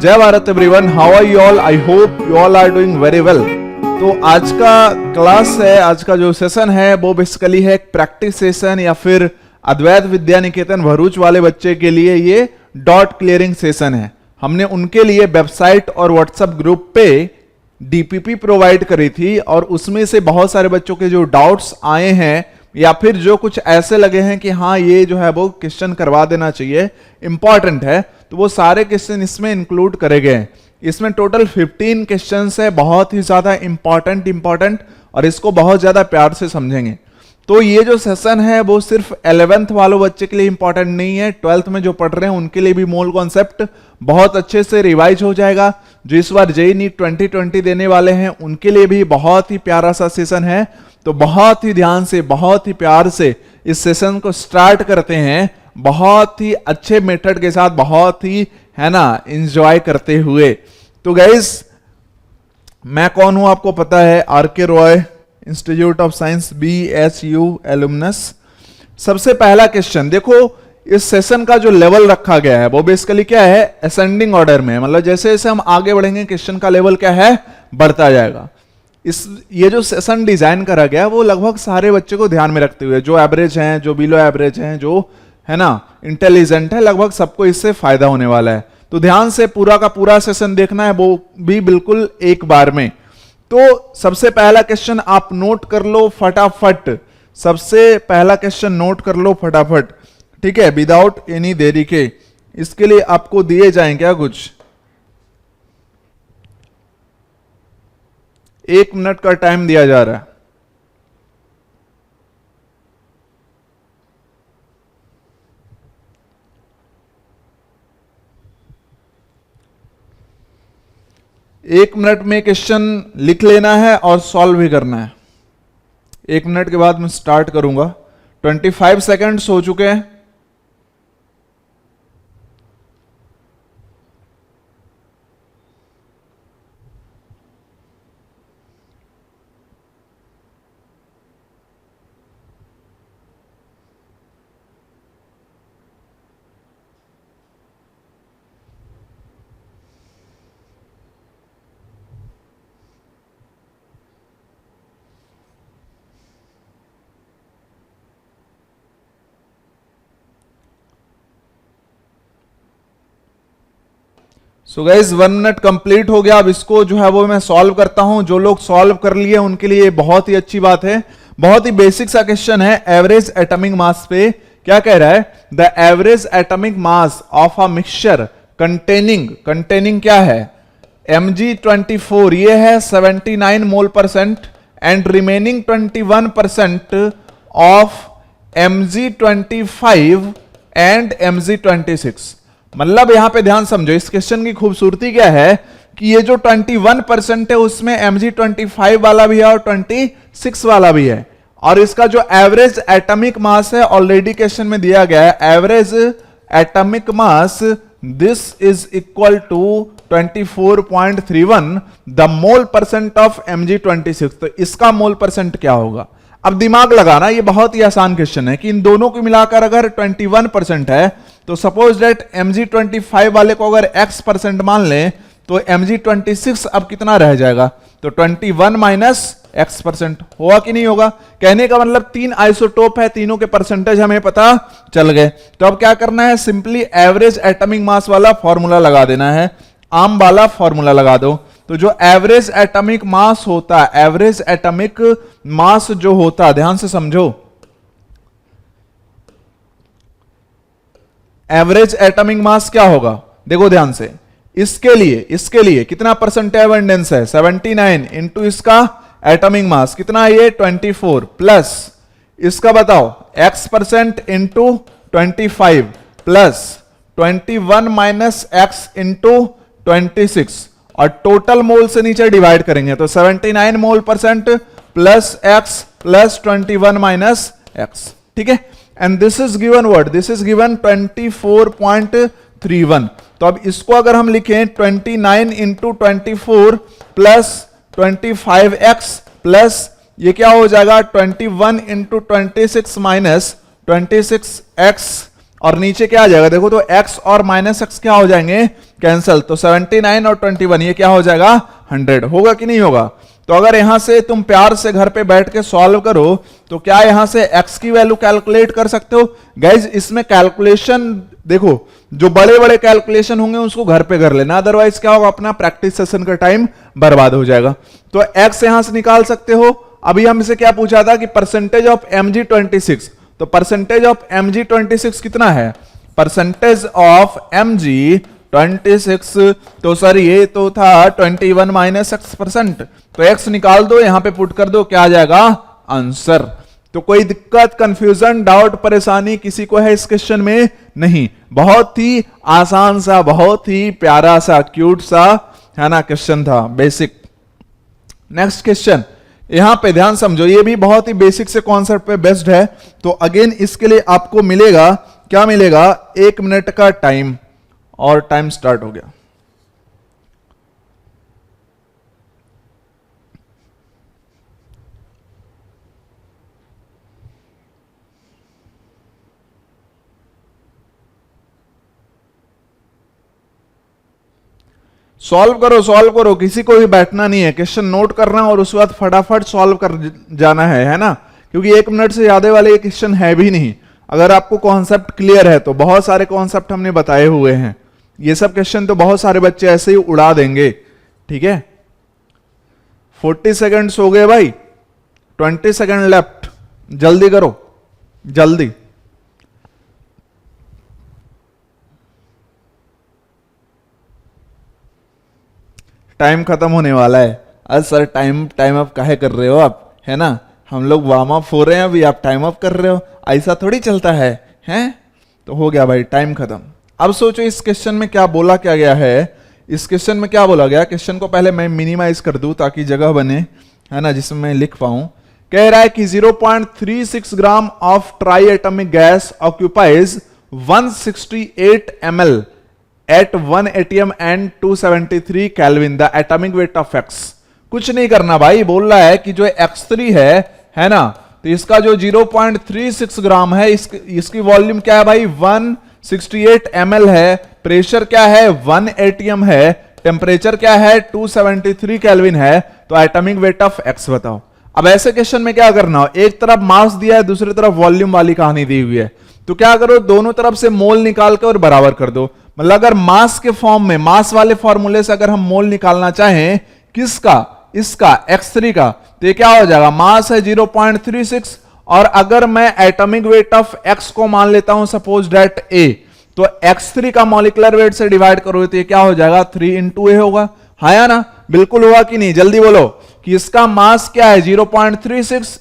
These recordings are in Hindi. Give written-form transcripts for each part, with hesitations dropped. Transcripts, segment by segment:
जय Bharat everyone, how are you all? I hope you all are doing very well. तो आज का क्लास है, आज का जो सेशन है वो बेसिकली है एक प्रैक्टिस सेशन या फिर अद्वैत विद्या निकेतन भरूच वाले बच्चे के लिए ये डॉट क्लियरिंग सेशन है। हमने उनके लिए वेबसाइट और व्हाट्सएप ग्रुप पे डीपीपी प्रोवाइड करी थी और उसमें से बहुत सारे बच्चों के जो डाउट्स आए हैं या फिर जो कुछ ऐसे लगे हैं कि हाँ ये जो है वो क्वेश्चन करवा देना चाहिए, इंपॉर्टेंट है, तो वो सारे क्वेश्चन इसमें इंक्लूड करे गए हैं। इसमें टोटल 15 क्वेश्चंस है, बहुत ही ज्यादा इंपॉर्टेंट और इसको बहुत ज्यादा प्यार से समझेंगे। तो ये जो सेशन है वो सिर्फ 11th वालों बच्चे के लिए इंपॉर्टेंट नहीं है, 12th में जो पढ़ रहे हैं उनके लिए भी मूल कॉन्सेप्ट बहुत अच्छे से रिवाइज हो जाएगा। जो इस बार जेईई नीट 2020 देने वाले हैं उनके लिए भी बहुत ही प्यारा सा सेशन है। तो बहुत ही ध्यान से, बहुत ही प्यार से इस सेशन को स्टार्ट करते हैं, बहुत ही अच्छे मेथड के साथ, बहुत ही है ना एंजॉय करते हुए। तो गाइस, मैं कौन हूं आपको पता है, RK. Roy, institute of science, BSU alumnus. सबसे पहला क्वेश्चन देखो, इस सेशन का जो लेवल रखा गया है वो बेसिकली क्या है, असेंडिंग ऑर्डर में, मतलब जैसे जैसे हम आगे बढ़ेंगे क्वेश्चन का लेवल क्या है, बढ़ता जाएगा। ये जो सेशन डिजाइन करा गया है वो लगभग सारे बच्चे को ध्यान में रखते हुए, जो एवरेज हैं, जो बिलो एवरेज हैं, जो है ना इंटेलिजेंट है, लगभग सबको इससे फायदा होने वाला है। तो ध्यान से पूरा का पूरा सेशन देखना है, वो भी बिल्कुल एक बार में। तो सबसे पहला क्वेश्चन आप नोट कर लो फटाफट, सबसे पहला क्वेश्चन नोट कर लो फटाफट, ठीक है, विदाउट एनी देरी के। इसके लिए आपको दिए जाएं क्या कुछ 1 मिनट का टाइम दिया जा रहा है। एक मिनट में क्वेश्चन लिख लेना है और सॉल्व भी करना है। 1 मिनट के बाद मैं स्टार्ट करूंगा। 25 सेकंड्स हो चुके हैं। सो गाइज 1 मिनट कंप्लीट हो गया। अब इसको जो है वो मैं सॉल्व करता हूं। जो लोग सॉल्व कर लिए उनके लिए बहुत ही अच्छी बात है। बहुत ही बेसिक सा क्वेश्चन है। एवरेज एटॉमिक मास पे क्या कह रहा है, the average atomic mass of a mixture containing क्या है, Mg24, ये है 79 mole percent and remaining 21% of Mg25 and Mg26। मतलब यहां पे ध्यान समझो, इस क्वेश्चन की खूबसूरती क्या है कि ये जो 21% है उसमें Mg25 वाला भी है और 26 वाला भी है, और इसका जो एवरेज एटॉमिक मास है ऑलरेडी क्वेश्चन में दिया गया है, average atomic mass this is equal to 24.31 the mole percent of Mg26। तो इसका मोल परसेंट क्या होगा? अब दिमाग लगाना, ये बहुत ही आसान क्वेश्चन है कि इन दोनों को मिलाकर अगर 21% है तो सपोज दैट Mg25 वाले को अगर x% मान लें तो Mg26 अब कितना रह जाएगा, तो 21 माइनस x% होगा कि नहीं होगा। कहने का मतलब 3 आइसोटोप है, तीनों के परसेंटेज हमें पता चल गए। तो अब क्या करना है, सिंपली एवरेज एटॉमिक मास वाला फॉर्मूला लगा देना है, आम वाला फॉर्मूला लगा दो। तो जो एवरेज एटॉमिक मास होता है, एवरेज एटॉमिक मास जो होता है, ध्यान से समझो, एवरेज एटॉमिक मास क्या होगा, देखो ध्यान से, इसके लिए कितना परसेंट एबंडेंस है, 79 इंटू इसका एटॉमिक मास कितना है, ये 24 प्लस इसका बताओ x% into 25 plus 21 minus x into 26 और टोटल मोल से नीचे डिवाइड करेंगे तो 79 mole percent plus x plus 21 minus x, ठीक है। And this is given what, this is given 24.31। तो अब इसको अगर हम लिखें 29 इंटू 24 प्लस 25x प्लस ये क्या हो जाएगा 21 इंटू 26 माइनस 26x और नीचे क्या आ जाएगा देखो, तो x और माइनस एक्स क्या हो जाएंगे, कैंसल। तो 79 और 21 ये क्या हो जाएगा, 100 होगा कि नहीं होगा। तो अगर यहां से तुम प्यार से घर पे बैठ के सॉल्व करो तो क्या यहां से x की वैल्यू कैलकुलेट कर सकते हो। गाइज इसमें कैलकुलेशन देखो, जो बड़े बड़े कैलकुलेशन होंगे उसको घर पे कर लेना, अदरवाइज क्या होगा, अपना प्रैक्टिस सेशन का टाइम बर्बाद हो जाएगा। तो x यहां से निकाल सकते हो। अभी हमसे क्या पूछा था कि परसेंटेज ऑफ mg26, तो परसेंटेज ऑफ mg26 कितना है, परसेंटेज ऑफ mg26, तो सर ये तो था 21 माइनस एक्स परसेंट, तो x निकाल दो, यहां पे पुट कर दो, क्या आ जाएगा आंसर। तो कोई दिक्कत, कंफ्यूजन, डाउट, परेशानी किसी को है इस क्वेश्चन में, नहीं, बहुत ही आसान सा, बहुत ही प्यारा सा, क्यूट सा है ना क्वेश्चन था, बेसिक। नेक्स्ट क्वेश्चन, यहां पे ध्यान समझो, ये भी बहुत ही बेसिक से कॉन्सेप्ट पे बेस्ड है। तो अगेन इसके लिए आपको मिलेगा, क्या मिलेगा, 1 मिनट का टाइम, और टाइम स्टार्ट हो गया। सॉल्व करो, सॉल्व करो, किसी को भी बैठना नहीं है, क्वेश्चन नोट करना और उसके बाद फटाफट सॉल्व कर जाना है ना, क्योंकि 1 मिनट से ज्यादा वाले क्वेश्चन है भी नहीं। अगर आपको कॉन्सेप्ट क्लियर है तो बहुत सारे कॉन्सेप्ट हमने बताए हुए हैं, ये सब क्वेश्चन तो बहुत सारे बच्चे ऐसे ही उड़ा देंगे, ठीक है। 40 सेकेंड्स हो गए भाई, 20 सेकेंड लेफ्ट, जल्दी करो, जल्दी। टाइम खत्म होने वाला है। अरे सर टाइम अप काहे कर रहे हो आप, है ना, हम लोग वार्म अप हो रहे हैं अभी, आप टाइम अप कर रहे हो, ऐसा थोड़ी चलता है, हैं। तो हो गया भाई, टाइम खत्म। अब सोचो इस क्वेश्चन में क्या बोला क्या गया है, इस क्वेश्चन में क्या बोला गया। क्वेश्चन को पहले मैं मिनिमाइज कर दूं ताकि जगह बने, है ना, जिसमें मैं लिख पाऊं। कह रहा है कि 0.36 gram of try atomic gas occupies 168 ml at 1 atm and 273 Kelvin, the atomic weight of x। कुछ नहीं करना भाई, बोल रहा है कि जो x3 है ना, तो इसका जो 0.36 ग्राम है, इसकी वॉल्यूम क्या है भाई, 168 ml है, प्रेशर क्या है 1 atm है, टेम्परेचर क्या है 273 केल्विन है, तो एटॉमिक वेट ऑफ x बताओ। अब ऐसे क्वेश्चन में क्या करना हो, एक तरफ मास दिया है, दूसरी तरफ वॉल्यूम वाली कहानी दी हुई है, तो क्या करो, दोनों तरफ से मोल निकाल कर और बराबर कर दो। मतलब अगर मास के फॉर्म में, मास वाले फॉर्मूले से अगर हम मोल निकालना चाहें, किसका, इसका x3 का, तो ये क्या हो जाएगा, मास है 0.36, और अगर मैं एटॉमिक वेट ऑफ x को मान लेता हूं सपोज डेट a, तो x3 का मॉलिक्यूलर वेट से डिवाइड करोगे तो ये क्या हो जाएगा, 3 into a होगा, हाँ या ना, बिल्कुल हुआ कि नहीं, जल्दी बोलो कि इसका मास क्या है 0.36,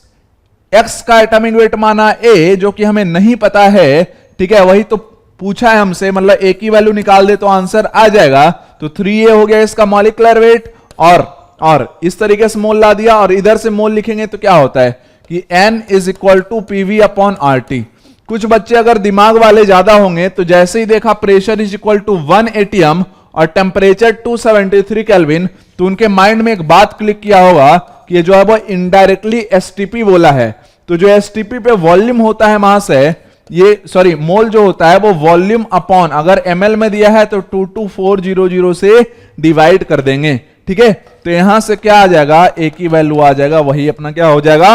x का एटॉमिक वेट माना a, जो कि हमें नहीं पता है, ठीक है, वही तो पूछा है हमसे, मतलब a की वैल्यू निकाल दे तो आंसर आ जाएगा। तो 3a हो गया इसका मॉलिक्यूलर वेट, और इस तरीके से मोल ला दिया, और इधर से मोल लिखेंगे तो क्या होता है कि n is equal to PV upon RT। कुछ बच्चे अगर दिमाग वाले ज्यादा होंगे तो जैसे ही देखा pressure is equal to 1 atm और टेम्परेचर 273 केल्विन, तो उनके माइंड में एक बात क्लिक किया होगा कि ये जो है वो इनडायरेक्टली एसटीपी बोला है। तो जो एसटीपी पे वॉल्यूम होता है मास है, ये सॉरी मोल जो होता है वो वॉल्यूम अपॉन, अगर ml में दिया है तो 22400 से डिवाइड कर देंगे, ठीक है। तो यहां से क्या आ जाएगा, a की वैल्यू आ जाएगा, वही अपना क्या हो जाएगा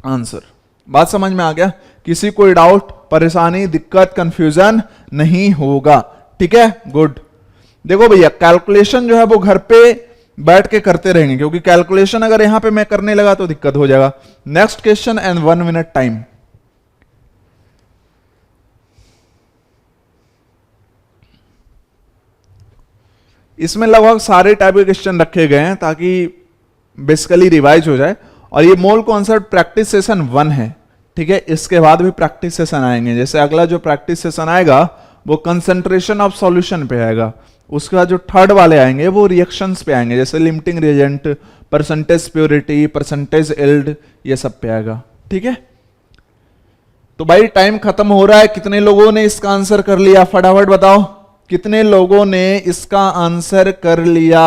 आंसर। बात समझ में आ गया, किसी कोई डाउट, परेशानी, दिक्कत, कंफ्यूजन नहीं होगा, ठीक है, गुड। देखो भैया कैलकुलेशन जो है वो घर पे बैठ के करते रहेंगे, क्योंकि कैलकुलेशन अगर यहां पे मैं करने लगा तो दिक्कत हो जाएगा। Next question and 1 minute time. इसमें लगभग सारे टाइप के क्वेश्चन रखे गए हैं ताकि बेसिकली रिवाइज हो जाए, और ये मोल कॉन्सेप्ट प्रैक्टिस सेशन 1 है, ठीक है। इसके बाद भी प्रैक्टिस सेशन आएंगे, जैसे अगला जो प्रैक्टिस सेशन आएगा वो कंसंट्रेशन ऑफ सॉल्यूशन पे आएगा, उसके बाद जो थर्ड वाले आएंगे वो रिएक्शंस पे आएंगे, जैसे limiting reagent, percentage purity, percentage yield, ये सब पे आएगा, ठीक है। तो भाई टाइम खत्म हो रहा है, कितने लोगों ने इसका आंसर कर लिया, फटाफट बताओ, कितने लोगों ने इसका आंसर कर लिया,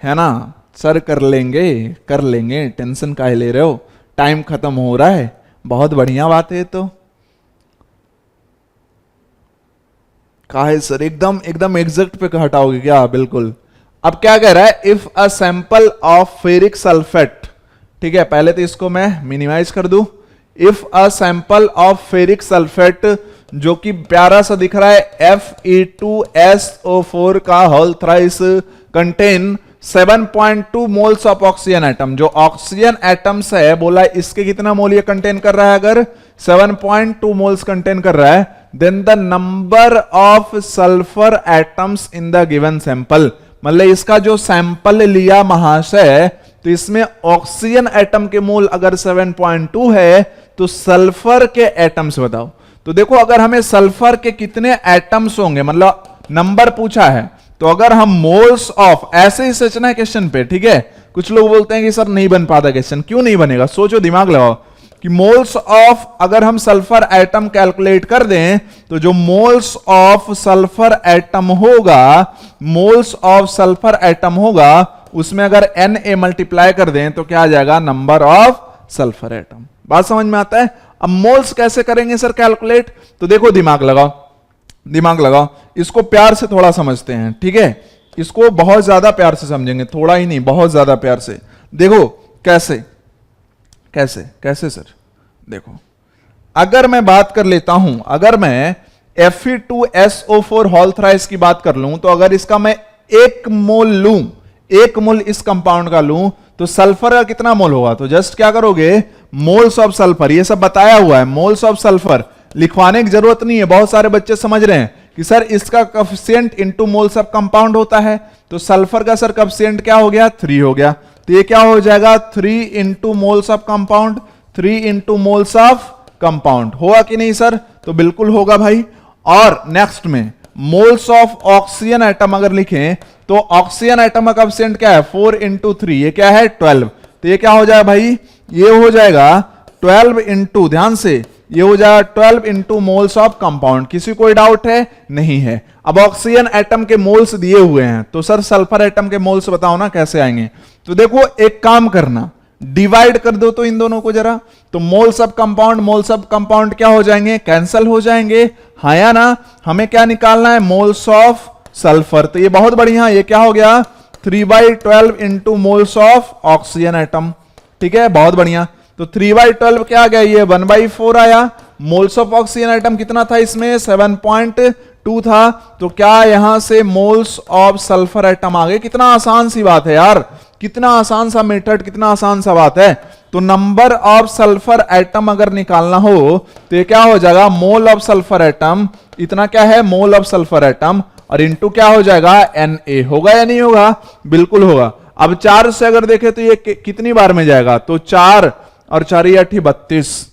है ना। सर कर लेंगे, टेंशन काहे ले रहे हो, टाइम खत्म हो रहा है, बहुत बढ़िया बात है। तो कहा है सर, एकदम एकदम एग्जैक्ट पे हटाओगे क्या? बिल्कुल। अब क्या कह रहा है, if a sample of ferric sulphate, ठीक है, पहले तो इसको मैं मिनिमाइज कर दूं। If a sample of ferric sulphate, जो कि प्यारा सा दिख रहा है, Fe2SO4 का whole thrice contain 7.2 moles of oxygen atom. जो ऑक्सीजन एटम्स है, बोला इसके कितना मोल ये कंटेन कर रहा है? अगर 7.2 मोल्स कंटेन कर रहा है, then the number of sulphur atoms in the given sample, मतलब इसका जो सैंपल लिया महाशय, तो इसमें ऑक्सीजन एटम के मोल अगर 7.2 है, तो सल्फर के एटम्स बताओ। तो देखो, अगर हमें सल्फर के कितने एटम्स होंगे, मतलब नंबर पूछा है, तो अगर हम मोल्स ऑफ, ऐसे ही सोचना है क्वेश्चन पे, ठीक है। कुछ लोग बोलते हैं कि सर नहीं बन पाता क्वेश्चन, क्यों नहीं बनेगा? सोचो, दिमाग लगाओ कि मोल्स ऑफ, अगर हम सल्फर एटम कैलकुलेट कर दें, तो जो मोल्स ऑफ सल्फर एटम होगा, मोल्स ऑफ सल्फर एटम होगा, उसमें अगर Na मल्टीप्लाई कर दें तो क्या आ जाएगा? Number of sulphur atom. बात समझ में आता है? अब मोल्स कैसे करेंगे सर कैलकुलेट? तो देखो, दिमाग लगाओ, दिमाग लगाओ, इसको प्यार से थोड़ा समझते हैं, ठीक है। इसको बहुत ज्यादा प्यार से समझेंगे, थोड़ा ही नहीं, बहुत ज्यादा प्यार से। देखो कैसे कैसे कैसे सर, देखो, अगर मैं बात कर लेता हूं, अगर मैं Fe2SO4 होल थ्राइस की बात कर लूं, तो अगर इसका मैं 1 मोल लूं, 1 मोल इस कंपाउंड का लूं, तो सल्फर का कितना मोल होगा? तो जस्ट क्या करोगे, मोल्स ऑफ सल्फर, ये सब बताया हुआ है, मोल्स ऑफ सल्फर लिखवाने की जरूरत नहीं है। बहुत सारे बच्चे समझ रहे हैं कि सर इसका coefficient into moles of compound होता है, तो सल्फर का सर कोएफिशिएंट क्या हो गया? 3 हो गया। तो ये क्या हो जाएगा? 3 into moles of compound, 3 into moles of compound. होगा कि नहीं सर? तो बिल्कुल होगा भाई। और नेक्स्ट में मोल्स ऑफ ऑक्सीजन एटम अगर लिखें, तो ऑक्सीजन एटम का कोएफिशिएंट क्या है? 4 इंटू 3, ये क्या है? 12। तो ये क्या हो जाएगा भाई? ये हो जाएगा 12 इंटू, ध्यान से, ये हो जाएगा 12 इंटू मोल्स ऑफ कंपाउंड। किसी कोई डाउट है? नहीं है। अब ऑक्सीजन एटम के मोल्स दिए हुए हैं, तो सर सल्फर एटम के मोल्स बताओ ना कैसे आएंगे? तो देखो, एक काम करना, डिवाइड कर दो तो इन दोनों को जरा, तो moles of compound, moles of compound क्या हो जाएंगे? कैंसल हो जाएंगे, हाँ या ना? हमें क्या निकालना है? Moles of sulphur. तो ये बहुत बढ़िया, ये क्या हो गया? 3/12 into moles of oxygen atom, ठीक है, बहुत बढ़िया। तो 3/12 क्या आ गया? ये 1/4 आया। मोल्स ऑफ ऑक्सीजन एटम कितना था इसमें? 7.2 था। तो क्या यहां से मोल्स ऑफ सल्फर एटम आ गए? कितना आसान सी बात है यार, कितना आसान सा मेथड, कितना आसान सा बात है। तो नंबर ऑफ सल्फर एटम अगर निकालना हो, तो ये क्या हो जाएगा? मोल ऑफ सल्फर एटम, इतना क्या है? मोल ऑफ सल्फर एटम, और इंटू क्या हो जाएगा? Na। होगा या नहीं होगा? बिल्कुल होगा। अब 4 से अगर देखें तो ये कितनी बार में जाएगा? तो 4 और 4 या 32,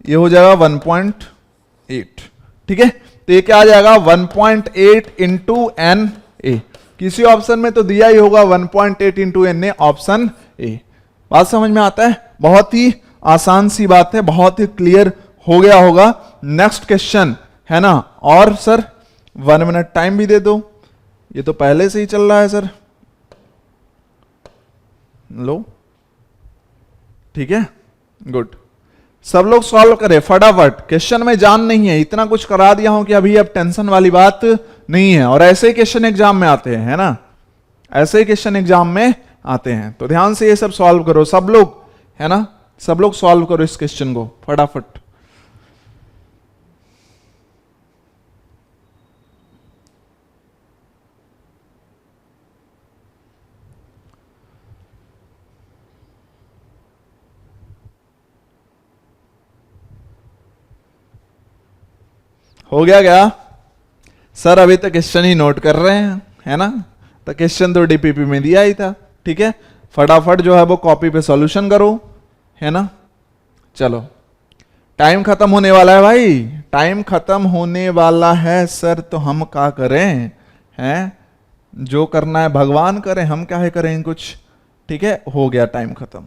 ये हो जाएगा 1.8, ठीक है। तो ये क्या आ जाएगा? 1.8 इंटू Na। किसी ऑप्शन में तो दिया ही होगा 1.8 इंटू Na, ऑप्शन ए। बात समझ में आता है? बहुत ही आसान सी बात है, बहुत ही क्लियर हो गया होगा। नेक्स्ट क्वेश्चन है ना? और सर 1 मिनट टाइम भी दे दो, ये तो पहले से ही चल रहा है सर। लो, ठीक है, गुड। सब लोग सॉल्व करें फटाफट, क्वेश्चन में जान नहीं है, इतना कुछ करा दिया हूं कि अभी अब टेंशन वाली बात नहीं है। और ऐसे ही क्वेश्चन एग्जाम में आते हैं, है ना? ऐसे ही क्वेश्चन एग्जाम में आते हैं, तो ध्यान से ये सब सॉल्व करो सब लोग, है ना? सब लोग सॉल्व करो इस क्वेश्चन को फटाफट। हो गया क्या सर? अभी तक क्वेश्चन ही नोट कर रहे हैं, है ना? तो क्वेश्चन तो डीपीपी में दिया ही था, ठीक है। फटाफट जो है वो कॉपी पे सॉल्यूशन करो, है ना? चलो, टाइम खत्म होने वाला है भाई, टाइम खत्म होने वाला है सर। तो हम क्या करें? हैं, जो करना है भगवान करें, हम क्या है करें कुछ, ठीक है। हो गया टाइम खत्म।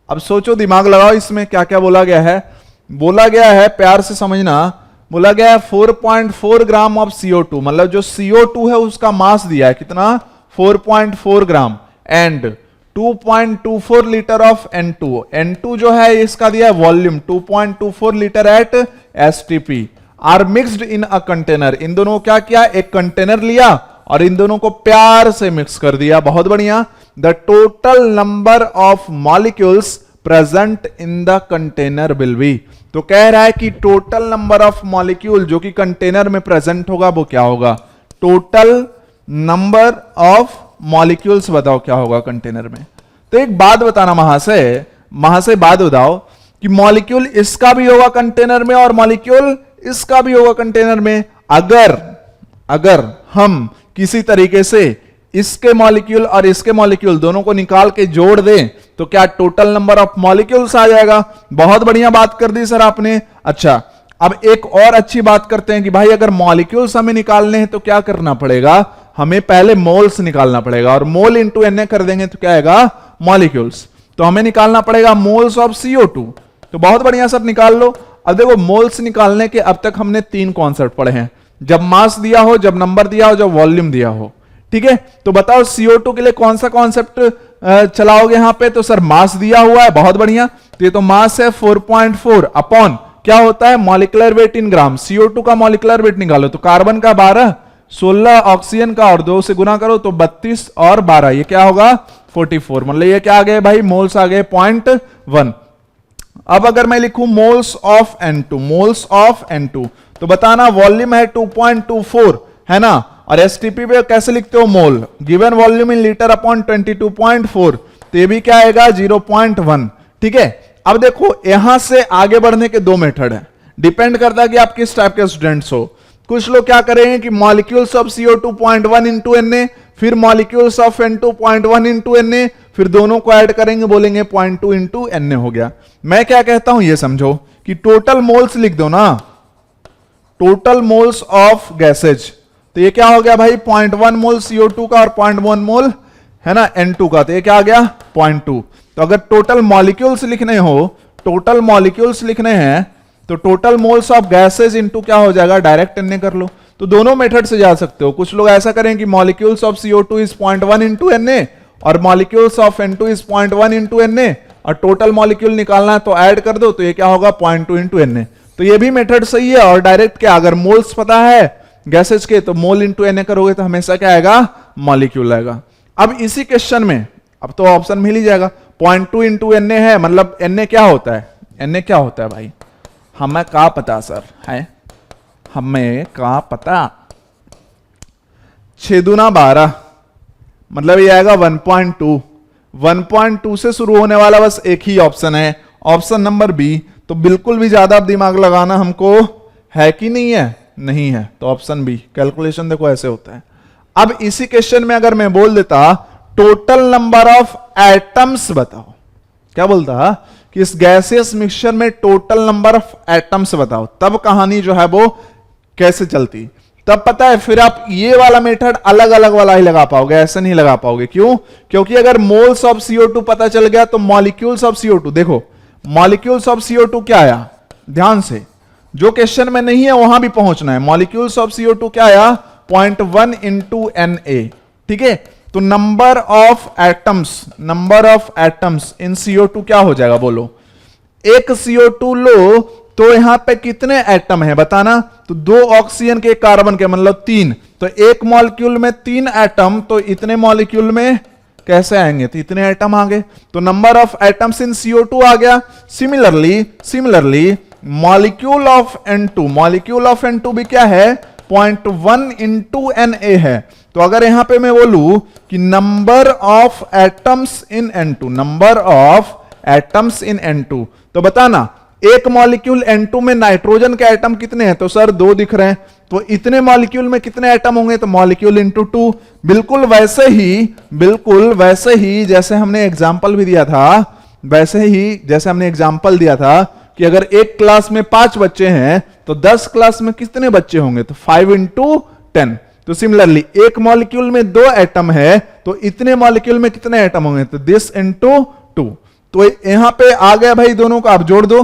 अब सोचो, दिमाग लगाओ, इसमें क्या क्या बोला गया है। बोला गया है, प्यार से समझना, बोला गया है 4.4 ग्राम ऑफ CO2, मतलब जो CO2 है उसका मास दिया है कितना? 4.4 ग्राम, and 2.24 litre of N2। N2 जो है इसका दिया है volume 2.24 litre at STP। Are mixed in a container, इन दोनों को क्या किया, एक कंटेनर लिया और इन दोनों को प्यार से मिक्स कर दिया, बहुत बढ़िया। The total number of molecules present in the container will be, तो कह रहा है कि टोटल नंबर ऑफ मॉलिक्यूल जो कि कंटेनर में प्रेजेंट होगा वो क्या होगा, टोटल नंबर ऑफ मॉलिक्यूल्स बताओ क्या होगा कंटेनर में। तो एक बात बताना महाशय बात बताओ कि मॉलिक्यूल इसका भी होगा कंटेनर में और मॉलिक्यूल इसका भी होगा कंटेनर में। अगर हम किसी तरीके से इसके मॉलिक्यूल और इसके मॉलिक्यूल दोनों को निकाल के जोड़ दें तो क्या टोटल नंबर ऑफ मॉलिक्यूल्स आ जाएगा। बहुत बढ़िया बात कर दी सर आपने। अच्छा, अब एक और अच्छी बात करते हैं कि भाई अगर मॉलिक्यूल्स हमें निकालने हैं तो क्या करना पड़ेगा, हमें पहले मोल्स निकालना पड़ेगा और मोल इंटू एन कर देंगे तो क्या आएगा, मॉलिक्यूल्स। तो हमें निकालना पड़ेगा मोल्स ऑफ CO2। तो बहुत बढ़िया सर निकाल लो। अब देखो मोल्स निकालने के अब तक हमने 3 कॉन्सेप्ट पढ़े हैं, जब मास दिया हो, जब नंबर दिया हो, जब वॉल्यूम दिया हो, ठीक है। तो बताओ CO2 के लिए कौन सा कॉन्सेप्ट चलाओगे यहां पे, तो सर मास दिया हुआ है, बहुत बढ़िया। तो ये तो मास है 4.4 अपॉन क्या होता है, मॉलिक्यूलर वेट इन ग्राम। CO2 का मॉलिक्यूलर वेट निकालो तो कार्बन का 12, 16 ऑक्सीजन का और 2 से गुना करो तो 32 और 12 ये क्या होगा 44, मतलब ये क्या आ गए भाई, मोल्स आ गए 0.1। अब अगर मैं लिखूं मोल्स ऑफ N2 तो बताना वॉल्यूम है 2.24 है ना, और एसटीपी पे कैसे लिखते हो, mole given volume in litre upon 22.4, तो ये भी क्या आएगा 0.1, ठीक है। अब देखो यहां से आगे बढ़ने के 2 मेथड है, डिपेंड करता है कि आप किस टाइप के स्टूडेंट्स हो। कुछ लोग क्या करेंगे कि molecules of CO2 0.1 into Na, फिर molecules of N2 0.1 into Na, फिर दोनों को ऐड करेंगे, बोलेंगे 0.2 इंटू Na हो गया। मैं क्या कहता हूं ये समझो कि टोटल मोल्स लिख दो ना, टोटल मोल्स ऑफ गैसेज, तो ये क्या हो गया भाई 0.1 मोल CO2 का और 0.1 मोल है ना N2 का, तो ये क्या आ गया 0.2। तो अगर टोटल मॉलिक्यूल्स लिखने हैं तो total moles of gases into क्या हो जाएगा, डायरेक्ट Na कर लो। तो दोनों मेथड से जा सकते हो। कुछ लोग ऐसा करें कि molecules of CO2 is 0.1 into Na और molecules of N2 is 0.1 into Na, और टोटल मॉलिक्यूल निकालना है तो ऐड कर दो, तो ये क्या होगा 0.2 इंटू Na। तो ये भी मेथड सही है। और डायरेक्ट क्या, अगर मोल्स पता है गैसेज के तो मोल इंटू Na करोगे तो हमेशा क्या आएगा, मॉलिक्यूल आएगा। अब इसी क्वेश्चन में अब तो ऑप्शन मिल ही जाएगा, 0.2 इंटू Na है, मतलब Na क्या होता है, Na क्या होता है भाई, हमें क्या पता सर, है हमें क्या पता, 6 दूना 12, मतलब ये आएगा 1.2। 1.2 से शुरू होने वाला बस एक ही ऑप्शन है, ऑप्शन नंबर बी। तो बिल्कुल भी ज्यादा दिमाग लगाना हमको है कि नहीं है, नहीं है, तो ऑप्शन बी। कैलकुलेशन देखो ऐसे होता है। अब इसी क्वेश्चन में अगर मैं बोल देता टोटल नंबर ऑफ एटम्स बताओ, क्या बोलता कि इस गैसियस मिक्सचर में टोटल नंबर ऑफ एटम्स बताओ, तब कहानी जो है वो कैसे चलती, तब पता है फिर आप ये वाला मेथड अलग अलग वाला ही लगा पाओगे, ऐसे नहीं लगा पाओगे। क्यों, क्योंकि अगर मोल्स ऑफ CO2 पता चल गया तो मॉलिक्यूल्स ऑफ CO2, देखो मॉलिक्यूल्स ऑफ CO2 क्या आया, ध्यान से जो क्वेश्चन में नहीं है वहां भी पहुंचना है। मॉलिक्यूल्स ऑफ CO2 क्या आया 0.1 इंटू Na, ठीक है। तो number of atoms in CO2 क्या हो जाएगा बोलो, एक CO2 लो तो यहां पे कितने एटम है बताना, तो 2 ऑक्सीजन के कार्बन के मतलब 3, तो एक मॉलिक्यूल में 3 एटम, तो इतने मॉलिक्यूल में कैसे आएंगे, तो इतने एटम आ गए, तो number of atoms in CO2 आ गया। सिमिलरली मॉलिक्यूल ऑफ N2 भी क्या है 0.1 इंटू Na है। तो अगर यहां पे मैं बोलूं कि number of atoms in N2, तो बताना एक मॉलिक्यूल N2 में नाइट्रोजन के एटम कितने हैं, तो सर 2 दिख रहे हैं, तो इतने मॉलिक्यूल में कितने एटम होंगे, तो मॉलिक्यूल इंटू 2। बिल्कुल वैसे ही जैसे हमने एग्जाम्पल भी दिया था, कि अगर एक क्लास में 5 बच्चे हैं तो 10 क्लास में कितने बच्चे होंगे, तो 5 इंटू 10। तो सिमिलरली एक मॉलिक्यूल में 2 एटम है तो इतने मॉलिक्यूल में कितने एटम होंगे, तो दिस इंटू 2। तो यहां पे आ गया भाई, दोनों को आप जोड़ दो,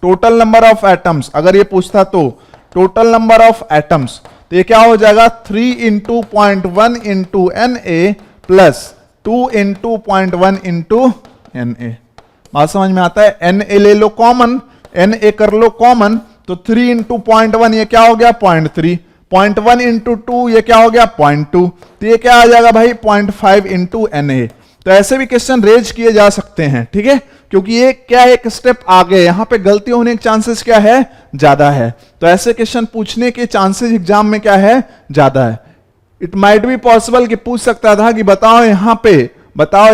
टोटल नंबर ऑफ एटम्स। अगर ये पूछता तो टोटल नंबर ऑफ एटम्स, तो ये क्या हो जाएगा 3 into 0.1 into Na plus 2 into 0.1 into Na। बात समझ में आता है। Na ले लो कॉमन, Na कर लो कॉमन, तो 3 इंटू 0.1 ये क्या हो गया 0.3, 0.1 इंटू 2 ये क्या हो गया 0.2, तो ये क्या आ जाएगा भाई 0.5 इंटू Na। तो ऐसे भी क्वेश्चन रेज किए जा सकते हैं, ठीक है, क्योंकि ये क्या है, एक स्टेप आगे, यहां पे गलती होने के चांसेस क्या है, ज्यादा है। तो ऐसे क्वेश्चन पूछने के चांसेस एग्जाम में क्या है, ज्यादा है। इट माइट बी पॉसिबल कि पूछ सकता था कि बताओ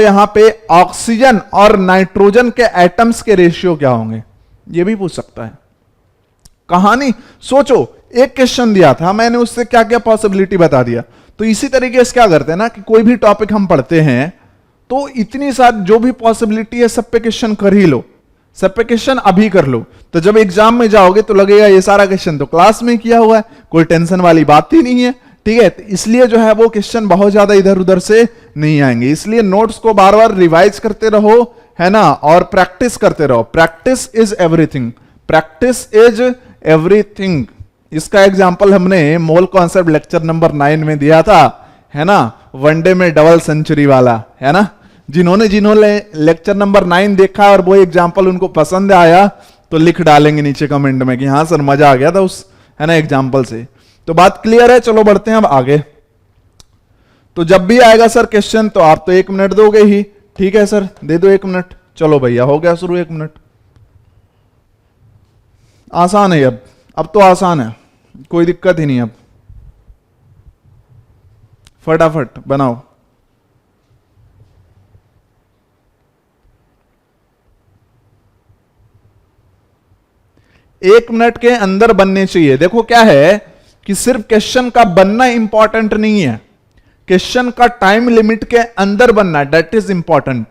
यहां पे ऑक्सीजन और नाइट्रोजन के एटम्स के रेशियो क्या होंगे, ये भी पूछ सकता है। कहानी सोचो, एक क्वेश्चन दिया था, मैंने उससे क्या क्या पॉसिबिलिटी बता दिया। तो इसी तरीके से क्या करते हैं ना कि कोई भी टॉपिक हम पढ़ते हैं तो इतनी सारी जो भी पॉसिबिलिटी है सब पे क्वेश्चन कर ही लो, सब पे क्वेश्चन अभी कर लो, तो जब एग्जाम में जाओगे तो लगेगा ये सारा क्वेश्चन तो क्लास में किया हुआ है, कोई टेंशन वाली बात ही नहीं है, ठीक है। तो इसलिए जो है वो क्वेश्चन बहुत ज्यादा इधर उधर से नहीं आएंगे, इसलिए नोट्स को बार बार रिवाइज करते रहो, है ना, और प्रैक्टिस करते रहो। Practice is everything, practice is everything. इसका एग्जाम्पल हमने मोल कॉन्सेप्ट लेक्चर नंबर 9 में दिया था, है ना, वनडे में डबल सेंचुरी वाला, है ना। जिन्होंने लेक्चर नंबर 9 देखा और वो एग्जाम्पल उनको पसंद आया तो लिख डालेंगे नीचे कमेंट में कि हाँ सर मजा आ गया था उस, है ना, एग्जाम्पल से। तो बात क्लियर है, चलो बढ़ते हैं अब आगे। तो जब भी आएगा सर क्वेश्चन तो आप तो 1 मिनट दोगे ही, ठीक है सर, दे दो 1 मिनट। चलो भैया हो गया शुरू, 1 मिनट। आसान है अब तो आसान है, कोई दिक्कत ही नहीं। अब फटाफट बनाओ। एक मिनट के अंदर बनने चाहिए। देखो क्या है कि सिर्फ क्वेश्चन का बनना इंपॉर्टेंट नहीं है, क्वेश्चन का टाइम लिमिट के अंदर बनना, दैट इज इंपॉर्टेंट।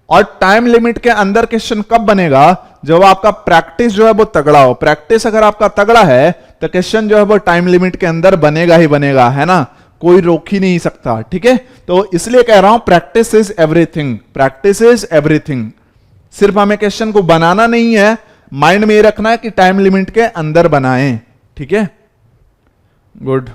और टाइम लिमिट के अंदर क्वेश्चन कब बनेगा, जब आपका प्रैक्टिस जो है वो तगड़ा हो। प्रैक्टिस अगर आपका तगड़ा है तो क्वेश्चन जो है वो टाइम लिमिट के अंदर बनेगा ही बनेगा, है ना, कोई रोक ही नहीं सकता, ठीक है। तो इसलिए कह रहा हूं practice is everything, practice is everything. सिर्फ हमें क्वेश्चन को बनाना नहीं है, माइंड में ये रखना है कि टाइम लिमिट के अंदर बनाएं, ठीक है। गुड,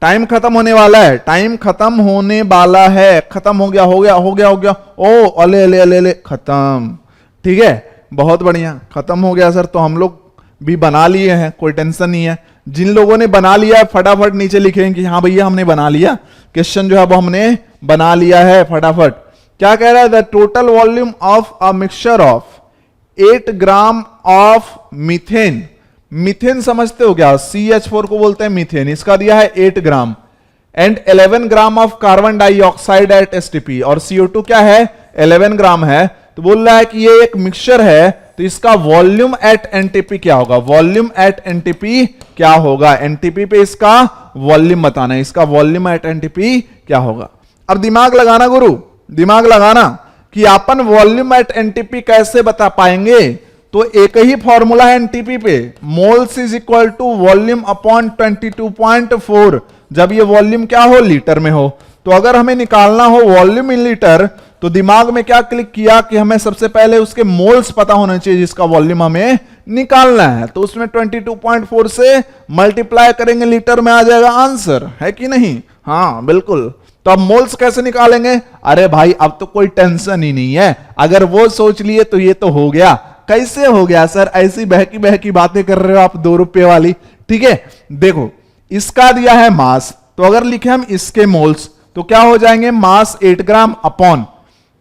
टाइम खत्म होने वाला है, टाइम खत्म होने वाला है, खत्म हो गया हो गया हो गया हो गया, ओ अले अले अले अले खत्म, ठीक है, बहुत बढ़िया, खत्म हो गया सर। तो हम लोग भी बना लिए हैं, कोई टेंशन नहीं है। जिन लोगों ने बना लिया है फटाफट नीचे लिखें कि हाँ भैया हमने बना लिया, क्वेश्चन जो है वो हमने बना लिया है फटाफट। क्या कह रहा है, the total volume of a mixture of 8 gram of methane. Methane समझते हो क्या, CH4 को बोलते हैं मीथेन, इसका दिया है 8 gram, and 11 gram of carbon dioxide at STP, और CO2 क्या है 11 ग्राम है। तो बोल रहा है कि ये एक मिक्सचर है, तो इसका वॉल्यूम एट NTP क्या होगा, वॉल्यूम एट NTP क्या होगा, NTP पे इसका वॉल्यूम बताना है, इसका वॉल्यूम एट NTP क्या होगा। अब दिमाग लगाना गुरु, दिमाग लगाना कि अपन वॉल्यूम एट NTP कैसे बता पाएंगे। तो एक ही फॉर्मूला है NTP पे, moles is equal to volume upon 22.4, जब ये वॉल्यूम क्या हो, लीटर में हो। तो अगर हमें निकालना हो वॉल्यूम इन लीटर, तो दिमाग में क्या क्लिक किया कि हमें सबसे पहले उसके मोल्स पता होना चाहिए जिसका वॉल्यूम हमें निकालना है। तो उसमें 22.4 से मल्टीप्लाई करेंगे, लीटर में आ जाएगा आंसर, है कि नहीं, हाँ बिल्कुल। तो अब मोल्स कैसे निकालेंगे, अरे भाई अब तो कोई टेंशन ही नहीं है, अगर वो सोच लिए तो ये तो हो गया। कैसे हो गया सर, ऐसी बहकी बहकी बातें कर रहे हो आप 2 रुपए वाली, ठीक है। देखो इसका दिया है मास, तो अगर लिखे हम इसके मोल्स तो क्या हो जाएंगे, मास 8 ग्राम अपॉन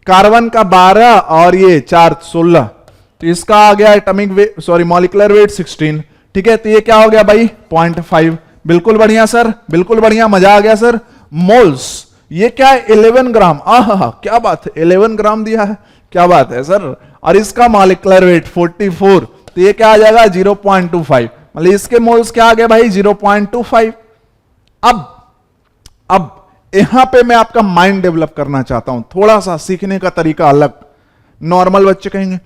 कार्बन का 12 और ये 4 16, तो इसका आ गया atomic weight, sorry molecular weight 16, ठीक है। तो ये क्या हो गया भाई 0.5, बिल्कुल बढ़िया सर, बिल्कुल बढ़िया, मजा आ गया सर। मोल्स ये क्या है 11 ग्राम, आहा क्या बात है, 11 ग्राम दिया है, क्या बात है सर। और इसका मॉलिक्यूलर वेट 44, तो ये क्या आ जाएगा 0.25, मतलब इसके मोल्स क्या आ गए भाई 0.25। अब यहां पे मैं आपका माइंड डेवलप करना चाहता हूं, थोड़ा सा सीखने का तरीका अलग। नॉर्मल बच्चे कहेंगे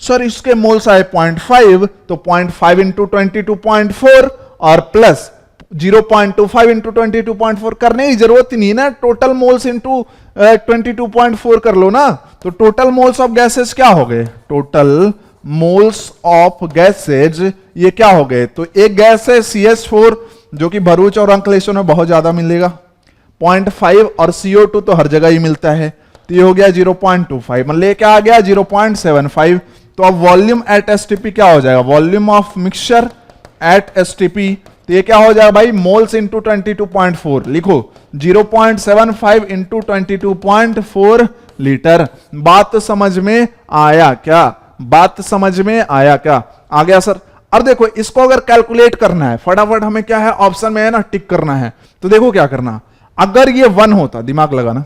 सर इसके मोल्स आए 0.5, तो 0.5 इंटू 22.4 और प्लस 0.25 इंटू 22.4 करने की जरूरत ही नहीं ना, टोटल मोल्स इंटू 22.4 कर लो ना। तो टोटल मोल्स ऑफ गैसेज क्या हो गए, टोटल मोल्स ऑफ गैसेज ये क्या हो गए, तो एक गैस है CH4 जो कि भरूच और अंकलेश्वर में बहुत ज्यादा मिलेगा, 0.5, और CO2 तो हर जगह ही मिलता है, तो ये हो गया 0.25, मतलब क्या आ गया 0.75। तो तो अब वॉल्यूम एट एसटीपी क्या हो जाएगा, volume of mixture eight STP, तो ये क्या हो जाएगा भाई, मोल्स इंटू 22.4, लिखो 0.75 इंटू 22.4 लीटर। बात समझ में आया क्या, बात समझ में आया क्या, आ गया सर। अब देखो इसको अगर कैलकुलेट करना है फटाफट, हमें क्या है ऑप्शन में है ना टिक करना है, तो देखो क्या करना, अगर ये 1 होता, दिमाग लगाना,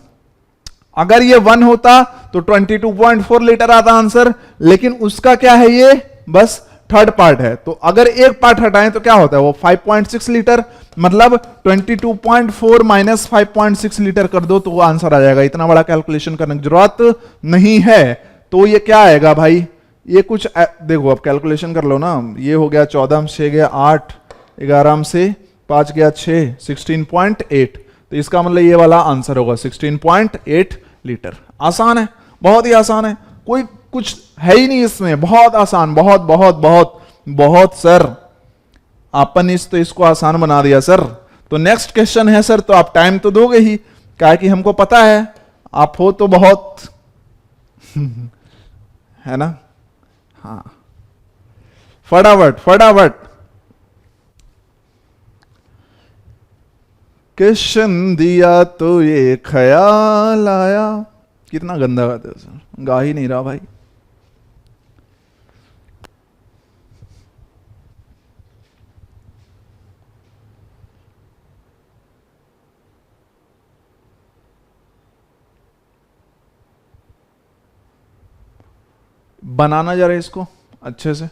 अगर ये 1 होता तो 22.4 लीटर आता आंसर, लेकिन उसका क्या है ये बस थर्ड पार्ट है, तो अगर एक पार्ट हटाएं तो क्या होता है वो 5.6 लीटर, मतलब 22.4 माइनस 5.6 लीटर कर दो तो वो आंसर आ जाएगा। इतना बड़ा कैलकुलेशन करने की जरूरत नहीं है। तो ये क्या आएगा भाई, ये कुछ देखो अब कैलकुलेशन कर लो ना, ये हो गया 14 6 गया 8, 11 से 5 गया 6, 16.8, तो इसका मतलब ये वाला आंसर होगा 16.8 लीटर। आसान है, बहुत ही आसान है, कोई कुछ है ही नहीं इसमें, बहुत आसान, बहुत बहुत बहुत बहुत सर, अपन तो इसको आसान बना दिया सर। तो नेक्स्ट क्वेश्चन है सर, तो आप टाइम तो दोगे ही, क्या कि हमको पता है आप हो तो बहुत है ना, हाँ फटाफट फटाफट। क्वेश्चन दिया तो ये ख्याल आया, कितना गंदा गाते हो सर, गा ही नहीं रहा भाई। बनाना जरा इसको अच्छे से,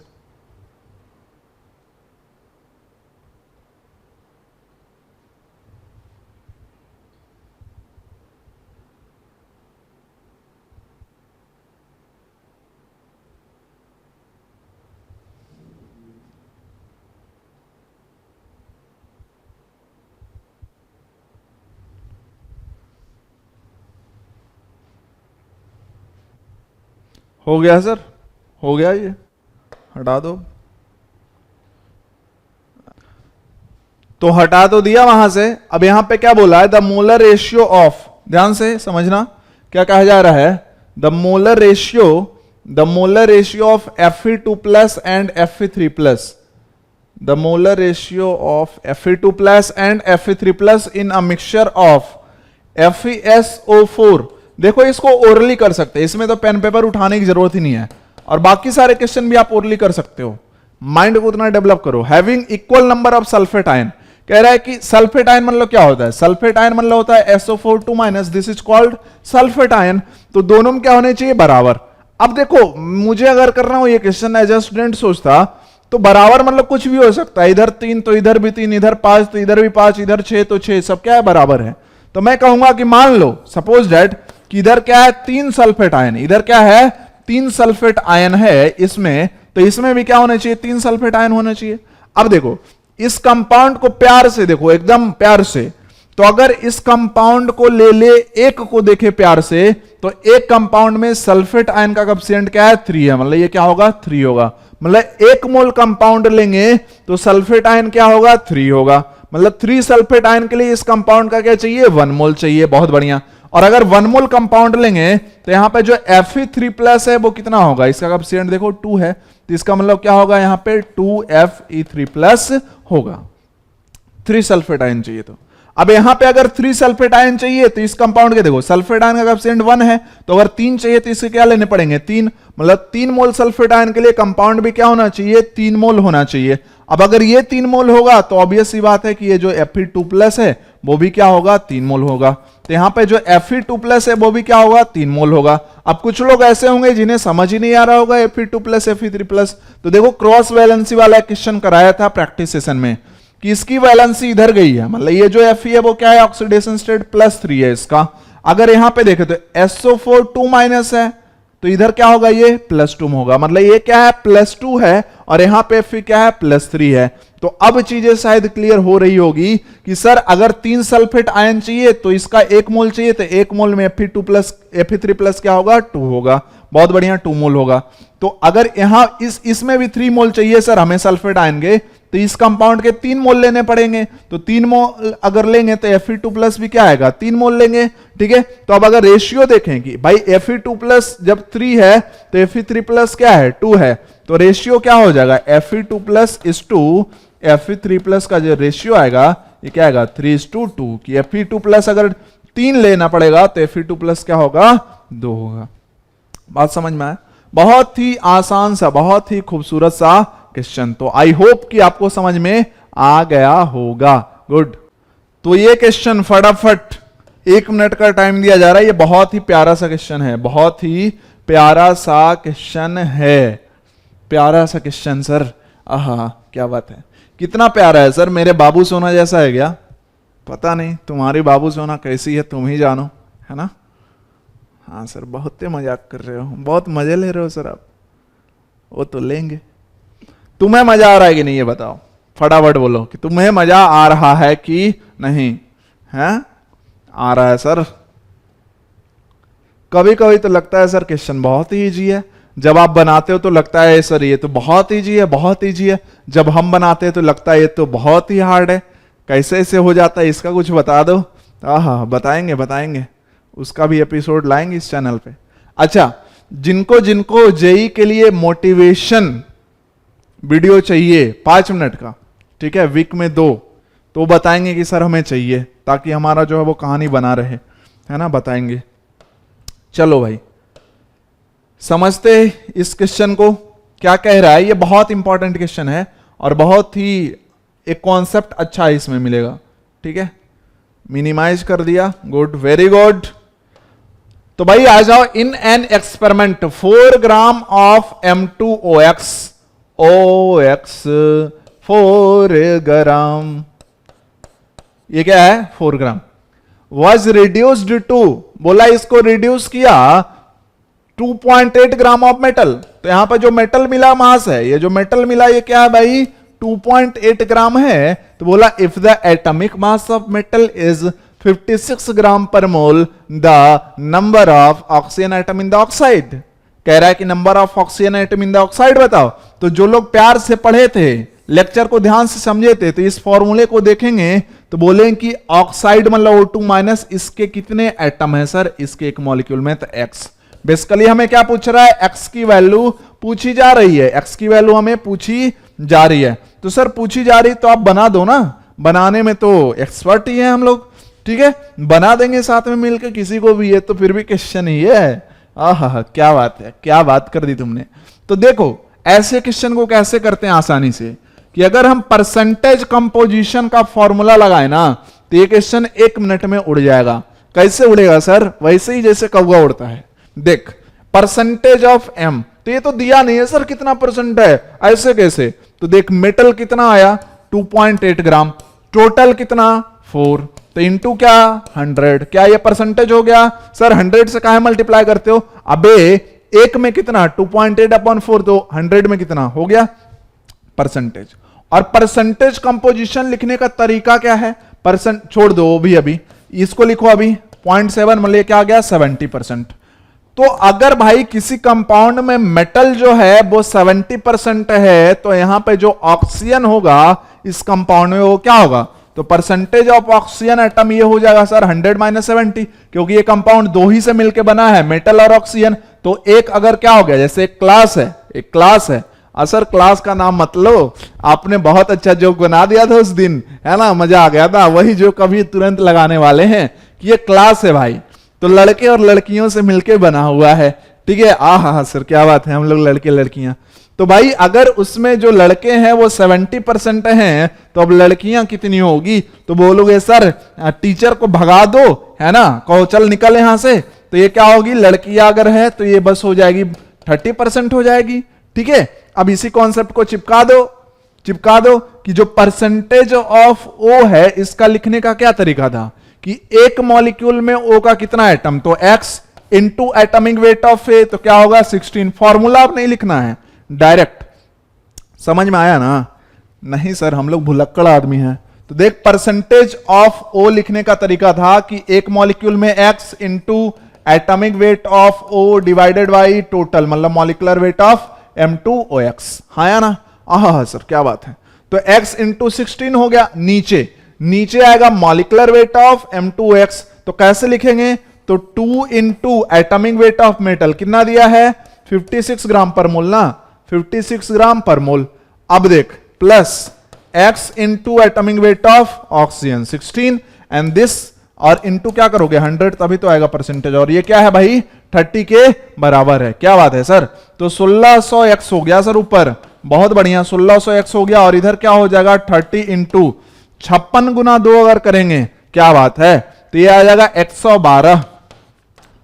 हो गया सर, हो गया, ये हटा दो, तो हटा तो दिया वहां से। अब यहां पे क्या बोला है, द मोलर रेशियो ऑफ, ध्यान से समझना क्या कहा जा रहा है, the molar ratio of Fe2 plus and Fe3 plus, the molar ratio of Fe2 plus and Fe3 plus in a mixture of FeSO4। देखो इसको ओरली कर सकते हैं, इसमें तो पेन पेपर उठाने की जरूरत ही नहीं है, और बाकी सारे क्वेश्चन भी आप ओरली कर सकते हो, माइंड को उतना डेवलप करो। Having equal number of sulphate ion, कह रहा है कि सल्फेट आयन मतलब क्या होता है, सल्फेट आयन मतलब होता है SO4 minus, this is called sulphate ion, तो दोनों में क्या होने चाहिए, बराबर। अब देखो मुझे अगर कर रहा हूं ये क्वेश्चन एज ए स्टूडेंट सोचता, तो बराबर मतलब कुछ भी हो सकता है, इधर 3 तो इधर भी 3, इधर 5 तो इधर भी 5, इधर 6 तो 6, सब क्या है बराबर है। तो मैं कहूंगा कि मान लो सपोज दैट कि इधर क्या है 3 सल्फेट आयन, इधर क्या है 3 सल्फेट आयन है इसमें, तो इसमें भी क्या होना चाहिए 3 सल्फेट आयन होना चाहिए। अब देखो इस कंपाउंड को प्यार से देखो, एकदम प्यार से, तो अगर इस कंपाउंड को ले ले, एक को देखे प्यार से, तो एक कंपाउंड में सल्फेट आयन का कोएफिशिएंट क्या है 3 है, मतलब ये क्या होगा 3 होगा, मतलब 1 मोल कंपाउंड लेंगे तो सल्फेट आयन क्या होगा 3 होगा, मतलब 3 सल्फेट आयन के लिए इस कंपाउंड का क्या चाहिए 1 मोल चाहिए, बहुत बढ़िया। और अगर 1 मोल कंपाउंड लेंगे तो यहां पे जो Fe3 प्लस है वो कितना होगा, इसका कोएफिशिएंट देखो 2 है, तो इसका मतलब क्या होगा यहां पे 2Fe3 प्लस होगा, 3 सल्फेट आयन चाहिए। तो अब यहां पे अगर 3 सल्फेट आयन चाहिए तो इस कंपाउंड के देखो सल्फेट आयन का कोएफिशिएंट 1 है, तो अगर 3 चाहिए तो इसके क्या लेने पड़ेंगे 3, मतलब 3 मोल सल्फेट आयन के लिए कंपाउंड भी क्या होना चाहिए 3 मोल होना चाहिए। अब अगर ये 3 मोल होगा तो ऑब्वियस सी बात है कि ये जो Fe2 प्लस है वो भी क्या होगा 3 मोल होगा, तो यहां पे जो Fe2 प्लस है वो भी क्या होगा 3 मोल होगा। अब कुछ लोग ऐसे होंगे जिन्हें समझ ही नहीं आ रहा होगा Fe2 प्लस Fe3 प्लस, तो देखो क्रॉस वैलेंसी वाला क्वेश्चन कराया था प्रैक्टिस सेशन में कि इसकी वैलेंसी इधर गई है, मतलब ये जो Fe है वो क्या है ऑक्सीडेशन स्टेट +3 है इसका। अगर यहां पे देखें तो SO4 2 माइनस है, तो इधर क्या होगा ये +2 होगा, मतलब ये क्या है +2 है और यहां पे Fe क्या है +3 है। तो अब चीजें शायद क्लियर हो रही होगी कि सर अगर 3 सल्फेट आयन चाहिए तो इसका 1 मोल चाहिए, तो 1 मोल में Fe3 प्लस क्या होगा 2 होगा, बहुत बढ़िया 2 मोल होगा। तो अगर यहां इसमें भी 3 मोल चाहिए सर हमें सल्फेट आयन के, तो इस कंपाउंड के 3 मोल लेने पड़ेंगे, तो 3 मोल अगर लेंगे तो Fe2+ भी क्या आएगा, 3 मोल लेंगे। ठीक है, तो अब अगर रेशियो देखें कि भाई Fe2+ जब 3 है तो Fe3+ क्या है, 2 है, तो रेशियो क्या हो जाएगा, Fe2+ is to Fe3+ का जो रेशियो आएगा ये क्या आएगा, 3:2 कि Fe2+ अगर 3 लेना पड़ेगा तो Fe2+ क्या होगा, 2 होगा। बात समझ में आया? बहुत ही आसान सा, बहुत ही खूबसूरत सा क्वेश्चन। तो आई होप कि आपको समझ में आ गया होगा। गुड। तो ये क्वेश्चन फटाफट 1 मिनट का टाइम दिया जा रहा है। ये बहुत ही प्यारा सा क्वेश्चन है, बहुत ही प्यारा सा क्वेश्चन है, प्यारा सा क्वेश्चन सर। आहा क्या बात है, कितना प्यारा है सर, मेरे बाबू सोना जैसा है क्या? पता नहीं तुम्हारी बाबू सोना कैसी है, तुम ही जानो, है ना? हाँ सर, बहुत ही मजाक कर रहे हो, बहुत मजे ले रहे हो सर आप। वो तो लेंगे। तुम्हें मजा आ रहा है कि नहीं ये बताओ, फटाफट बोलो कि तुम्हें मजा आ रहा है कि नहीं है? आ रहा है सर। कभी कभी तो लगता है सर क्वेश्चन बहुत ही इजी है, जब आप बनाते हो तो लगता है सर ये तो बहुत इजी है, बहुत इजी है। जब हम बनाते हैं तो लगता है ये तो बहुत ही हार्ड है। कैसे ऐसे हो जाता है, इसका कुछ बता दो। हाँ बताएंगे बताएंगे, उसका भी एपिसोड लाएंगे इस चैनल पे। अच्छा, जिनको जिनको जेई के लिए मोटिवेशन वीडियो चाहिए 5 मिनट का, ठीक है, वीक में 2, तो बताएंगे कि सर हमें चाहिए, ताकि हमारा जो है वो कहानी बना रहे, है ना, बताएंगे। चलो भाई, समझते इस क्वेश्चन को क्या कह रहा है। ये बहुत इंपॉर्टेंट क्वेश्चन है और बहुत ही एक कॉन्सेप्ट अच्छा है इसमें मिलेगा। ठीक है, मिनिमाइज कर दिया, गुड, वेरी गुड। तो भाई आ जाओ। In an experiment 4 gram of M2OX, OX 4 ग्राम, ये क्या है, 4 ग्राम, वॉज रिड्यूस्ड टू, बोला इसको रिड्यूस किया 2.8 ग्राम ऑफ मेटल। तो यहां पर जो मेटल मिला मास है, ये जो मेटल मिला ये क्या है भाई, 2.8 ग्राम है। तो बोला if the atomic mass of metal is 56 gram per mole, the number of oxygen atom in the oxide. कह रहा है कि number of oxygen atom in the oxide बताओ। तो जो लोग प्यार से पढ़े थे, लेक्चर को ध्यान से समझे थे, तो इस फॉर्मूले को देखेंगे तो बोलेंगे कि ऑक्साइड मतलब O2 माइनस, इसके कितने एटम है सर, इसके एक मॉलिक्यूल में, तो X। बेसिकली हमें क्या पूछ रहा है, X की वैल्यू पूछी जा रही है, X की वैल्यू हमें पूछी जा रही है। तो सर पूछी जा रही तो आप बना दो ना, बनाने में तो एक्सपर्ट ही है हम लोग। ठीक है, बना देंगे साथ में मिलकर किसी को भी, ये तो फिर भी क्वेश्चन ही है। आहा क्या बात है, क्या बात कर दी तुमने। तो देखो ऐसे क्वेश्चन को कैसे करते हैं आसानी से, कि अगर हम परसेंटेज कंपोजिशन का फॉर्मूला लगाए ना, तो ये क्वेश्चन 1 मिनट में उड़ जाएगा। कैसे उड़ेगा सर, वैसे ही जैसे कौवा उड़ता है। देख, परसेंटेज ऑफ M, तो ये तो दिया नहीं है सर कितना परसेंट है, ऐसे कैसे। तो देख मेटल कितना आया 2.8 ग्राम, टोटल कितना 4, तो इंटू क्या 100, क्या ये परसेंटेज हो गया सर। 100 से काहे मल्टीप्लाई करते हो, अबे एक में कितना 2.8/4, तो 100 में कितना हो गया परसेंटेज। और परसेंटेज कंपोजिशन लिखने का तरीका क्या है, परसेंट छोड़ दो अभी इसको लिखो अभी 0.7 मतलब क्या आ गया 70%। तो अगर भाई किसी कंपाउंड में मेटल जो है वो 70% है, तो यहां पे जो ऑक्सीजन होगा इस कंपाउंड में वो क्या होगा, तो परसेंटेज ऑफ ऑक्सीजन एटम ये हो जाएगा सर 100 - 70, क्योंकि ये कंपाउंड 2 ही से मिलकर बना है, मेटल और ऑक्सीजन। तो एक अगर क्या हो गया, जैसे एक क्लास है, एक क्लास है, सर क्लास का नाम मत लो, आपने बहुत अच्छा जोक बना दिया था उस दिन, है ना, मजा आ गया था। वही जो कभी तुरंत लगाने वाले हैं कि ये क्लास है भाई, तो लड़के और लड़कियों से मिलके बना हुआ है। ठीक है, हाँ सर क्या बात है, हम लोग लड़के लड़कियां। तो भाई अगर उसमें जो लड़के हैं वो 70% हैं, तो अब लड़कियां कितनी होगी, तो बोलोगे सर टीचर को भगा दो, है ना, कहो चल निकल यहां से, तो ये क्या होगी, लड़कियां अगर है तो ये बस हो जाएगी 30% हो जाएगी। ठीक है, अब इसी कॉन्सेप्ट को चिपका दो कि जो परसेंटेज ऑफ O है इसका लिखने का क्या तरीका था, कि एक मॉलिक्यूल में O का कितना एटम, तो X into atomic weight of A, तो क्या होगा 16। फॉर्मूला अब नहीं लिखना है, डायरेक्ट। समझ में आया ना? नहीं सर हम लोग भुलक्कड़ आदमी हैं। तो देख परसेंटेज ऑफ O लिखने का तरीका था कि एक मॉलिक्यूल में X into atomic weight of O divided by total मतलब मॉलिक्यूलर वेट ऑफ M2OX। हाँ या ना? आहा सर क्या बात है। तो x इंटू 16 हो गया, नीचे आएगा मॉलिक्यूलर वेट ऑफ M2x, तो कैसे लिखेंगे, तो 2 into atomic weight of metal कितना दिया है 56 ग्राम पर मोल ना, 56 ग्राम पर मोल। अब देख plus x into atomic weight of oxygen 16 and this, और इंटू क्या करोगे 100, तभी तो आएगा परसेंटेज, और ये क्या है भाई 30 के बराबर है। क्या बात है सर, तो 1600x हो गया सर ऊपर, बहुत बढ़िया 1600x हो गया, और इधर क्या हो जाएगा 30 इंटू 56 गुना 2 अगर करेंगे, क्या बात है, तो ये आ जाएगा 112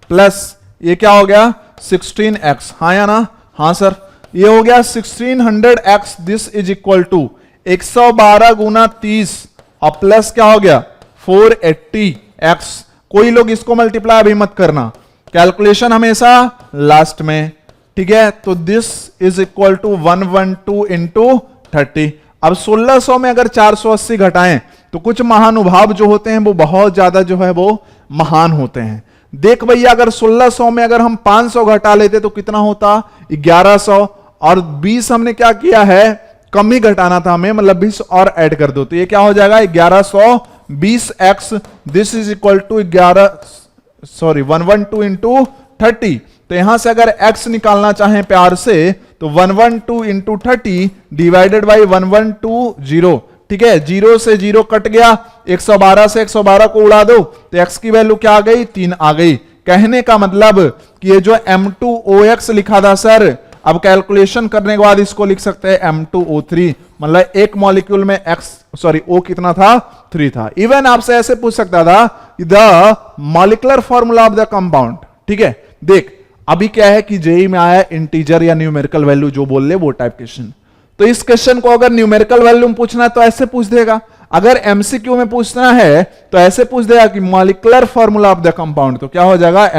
प्लस ये क्या हो गया 16x, हाँ या ना, हाँ सर, ये हो गया 1600x, this is equal to 112 गुना 30 और प्लस क्या हो गया 480x। कोई लोग इसको मल्टीप्लाई अभी मत करना, कैलकुलेशन हमेशा लास्ट में, ठीक है। तो this is equal to 112 into 30। अब 1600 में अगर 480 घटाएं तो कुछ महानुभाव जो होते हैं वो बहुत ज्यादा जो है वो महान होते हैं। देख भैया, अगर 1600 में अगर हम 500 घटा लेते तो कितना होता 1100, और 20 हमने क्या किया है कम ही घटाना था हमें, मतलब 20 और ऐड कर दो, तो ये क्या हो जाएगा 1120x, this is equal to 112 into 30। तो यहां से अगर x निकालना चाहें प्यार से तो 112 इंटू 30 डिवाइडेड बाई 1120, ठीक है, 0 से 0 कट गया, 112 से 112 को उड़ा दो तो x की वैल्यू क्या आ गई 3 आ गई। कहने का मतलब कि ये जो M2OX लिखा था सर, अब कैलकुलेशन करने के बाद इसको लिख सकते हैं M2O3, मतलब एक मॉलिक्यूल में O कितना था 3 था। इवन आपसे ऐसे पूछ सकता था the molecular formula of the compound, ठीक है। देख अभी क्या है कि जेई में आया इंटीजर या न्यूमेरिकल वैल्यू जो बोल ले वो टाइप क्वेश्चन, तो इस क्वेश्चन को अगर न्यूमेरिकल वैल्यू में पूछना है तो ऐसे पूछ देगा, अगर एमसीक्यू में पूछना है तो ऐसे पूछ देगा कि molecular formula of the compound, तो क्या हो जाएगा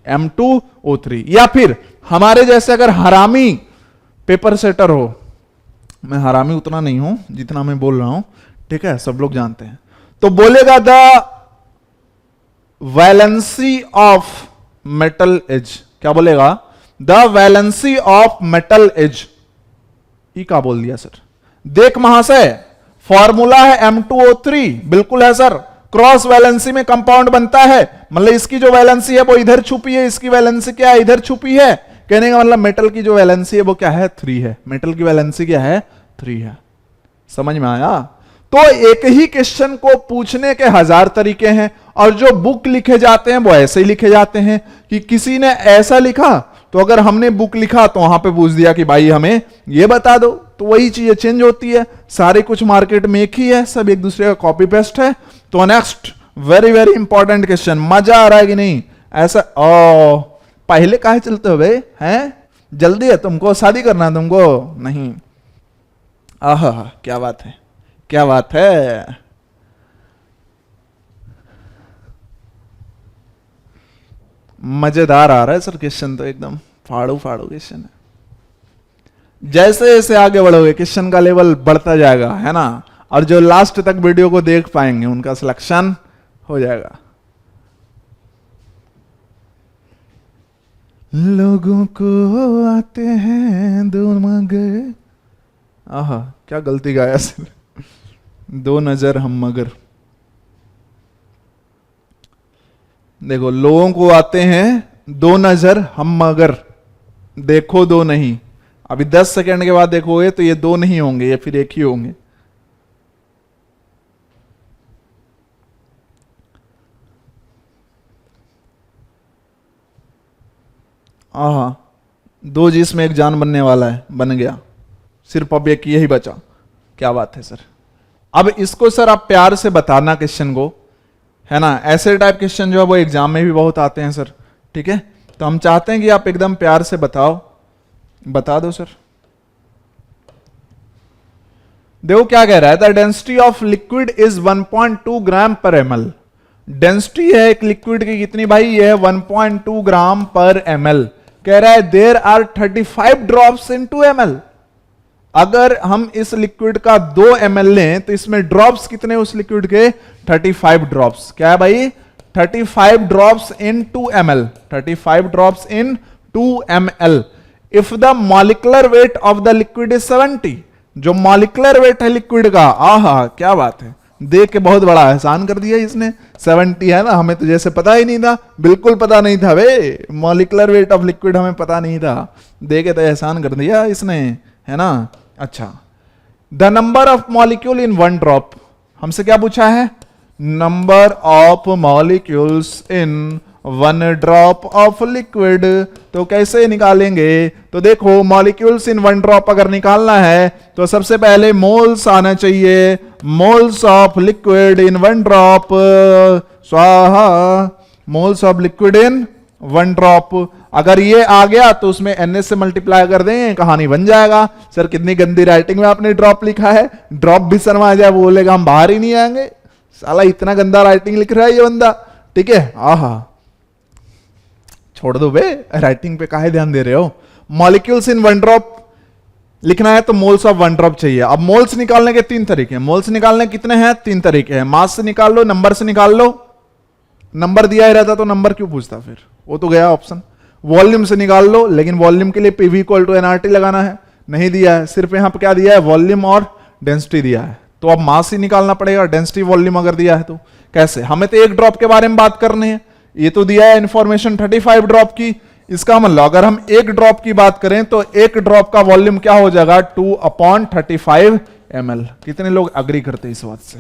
M2O3, या फिर हमारे जैसे अगर हरामी पेपर सेटर हो, मैं हरामी उतना नहीं हूं जितना मैं बोल रहा हूं, ठीक है, सब लोग जानते हैं, तो बोलेगा the valency of metal as, क्या बोलेगा the valency of metal as, E का बोल दिया सर। देख महाशय फॉर्मूला है M2O3, बिल्कुल है सर, क्रॉस वैलेंसी में कंपाउंड बनता है, मतलब इसकी जो वैलेंसी है वो इधर छुपी है, इसकी वैलेंसी क्या है इधर छुपी है, कहने का मतलब मेटल की जो वैलेंसी है वो क्या है 3 है, मेटल की वैलेंसी क्या है 3 है। समझ में आया? तो एक ही क्वेश्चन को पूछने के 1000 तरीके हैं, और जो बुक लिखे जाते हैं वो ऐसे ही लिखे जाते हैं कि किसी ने ऐसा लिखा तो अगर हमने बुक लिखा तो वहां पे पूछ दिया कि भाई हमें ये बता दो, तो वही चीजें चेंज होती है, सारे कुछ मार्केट में एक ही है, सब एक दूसरे का कॉपी पेस्ट है। तो next very very important question, मजा आ रहा है कि नहीं? ऐसा पहले काहे चलते हो भाई, हैं जल्दी है तुमको, शादी करना है तुमको? नहीं, आहा क्या बात है, क्या बात है। मजेदार आ रहा है सर क्वेश्चन, तो एकदम फाड़ू फाड़ू क्वेश्चन है। जैसे जैसे आगे बढ़ोगे क्वेश्चन का लेवल बढ़ता जाएगा, है ना, और जो लास्ट तक वीडियो को देख पाएंगे उनका सिलेक्शन हो जाएगा। लोगों को आते हैं दो मगर, आहा क्या गलती गाया सर, दो नजर हम मगर। देखो लोगों को आते हैं दो नजर हम मगर, देखो दो नहीं, अभी 10 सेकंड के बाद देखोगे तो ये दो नहीं होंगे, ये फिर एक ही होंगे। आहा दो जिसमें एक जान बनने वाला है, बन गया, सिर्फ अब एक यही बचा। क्या बात है सर। अब इसको सर आप प्यार से बताना क्वेश्चन को, है ना, ऐसे टाइप क्वेश्चन जो है वो एग्जाम में भी बहुत आते हैं सर, ठीक है। तो हम चाहते हैं कि आप एकदम प्यार से बताओ, बता दो सर। देखो क्या कह रहा है, the density of liquid is 1.2 ग्राम पर ml। डेंसिटी है एक लिक्विड की कितनी भाई, ये है 1.2 ग्राम पर ml। कह रहा है there are 35 drops into ml। अगर हम इस लिक्विड का 2 ml लें तो इसमें ड्रॉप्स कितने उस लिक्विड के 35 ड्रॉप्स। क्या है भाई 35 drops in 2 ml, 35 drops in 2 ml। If the molecular weight of the liquid is 70, जो मॉलिक्यूलर वेट है लिक्विड का, आहा क्या बात है, देख के बहुत बड़ा एहसान कर दिया इसने। 70 है ना, हमें तो जैसे पता ही नहीं था, बिल्कुल पता नहीं था वे, मॉलिक्यूलर वेट ऑफ लिक्विड हमें पता नहीं था, देख के तो एहसान कर दिया इसने, है ना। अच्छा, the number of molecule in one drop, हमसे क्या पूछा है, number of molecules in one drop of liquid, तो कैसे निकालेंगे, तो देखो मॉलिक्यूल्स इन वन ड्रॉप अगर निकालना है तो सबसे पहले मोल्स आना चाहिए, moles of liquid in one drop, स्वाहा, moles of liquid in one drop. अगर ये आ गया तो उसमें NH से मल्टीप्लाई कर दें, कहानी बन जाएगा। सर कितनी गंदी राइटिंग में आपने ड्रॉप लिखा है, ड्रॉप भी शर्मा जाए, बोलेगा हम बाहर ही नहीं आएंगे, साला इतना गंदा राइटिंग लिख रहा है ये बंदा, ठीक है। आहा, छोड़ दो बे, राइटिंग पे काहे ध्यान दे रहे हो। मॉलिक्यूल्स इन वन ड्रॉप लिखना है तो मोल्स ऑफ वन ड्रॉप चाहिए। अब मोल्स निकालने के 3 तरीके हैं, मोल्स निकालने कितने हैं, 3 तरीके हैं, मास से निकाल लो, नंबर से निकाल लो, नंबर दिया ही रहता तो नंबर क्यों पूछता फिर, वो तो गया ऑप्शन। वॉल्यूम से निकाल लो, लेकिन वॉल्यूम के लिए PV इक्वल टू nRT लगाना है, नहीं दिया है, सिर्फ यहां पर क्या दिया है, वॉल्यूम और डेंसिटी दिया है, तो अब मास ही निकालना पड़ेगा, डेंसिटी वॉल्यूम अगर दिया है तो कैसे, हमें तो एक ड्रॉप के बारे में बात करनी है, ये तो दिया है इंफॉर्मेशन 35 ड्रॉप की, इसका मतलब अगर हम एक ड्रॉप की बात करें तो एक ड्रॉप का वॉल्यूम क्या हो जाएगा, 2/35 ml। कितने लोग अग्री करते हैं इस बात से,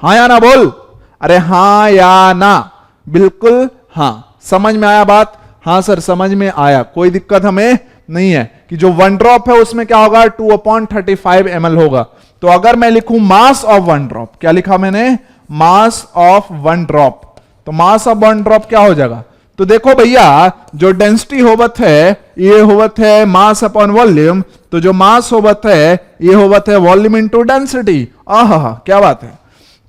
हाँ या ना बोल, अरे हाँ या ना, बिल्कुल हाँ, समझ में आया बात, हाँ सर समझ में आया, कोई दिक्कत हमें नहीं है कि जो वन ड्रॉप है उसमें क्या होगा, 2/35 ml होगा। तो अगर मैं लिखूं मास ऑफ वन ड्रॉप, क्या लिखा मैंने, मास ऑफ वन ड्रॉप, तो मास ऑफ वन ड्रॉप क्या हो जाएगा, तो देखो भैया जो डेंसिटी होवत है ये होवत है मास अपॉन वॉल्यूम, तो जो मास होवत है ये होवत है वॉल्यूम इनटू डेंसिटी। आहा क्या बात है,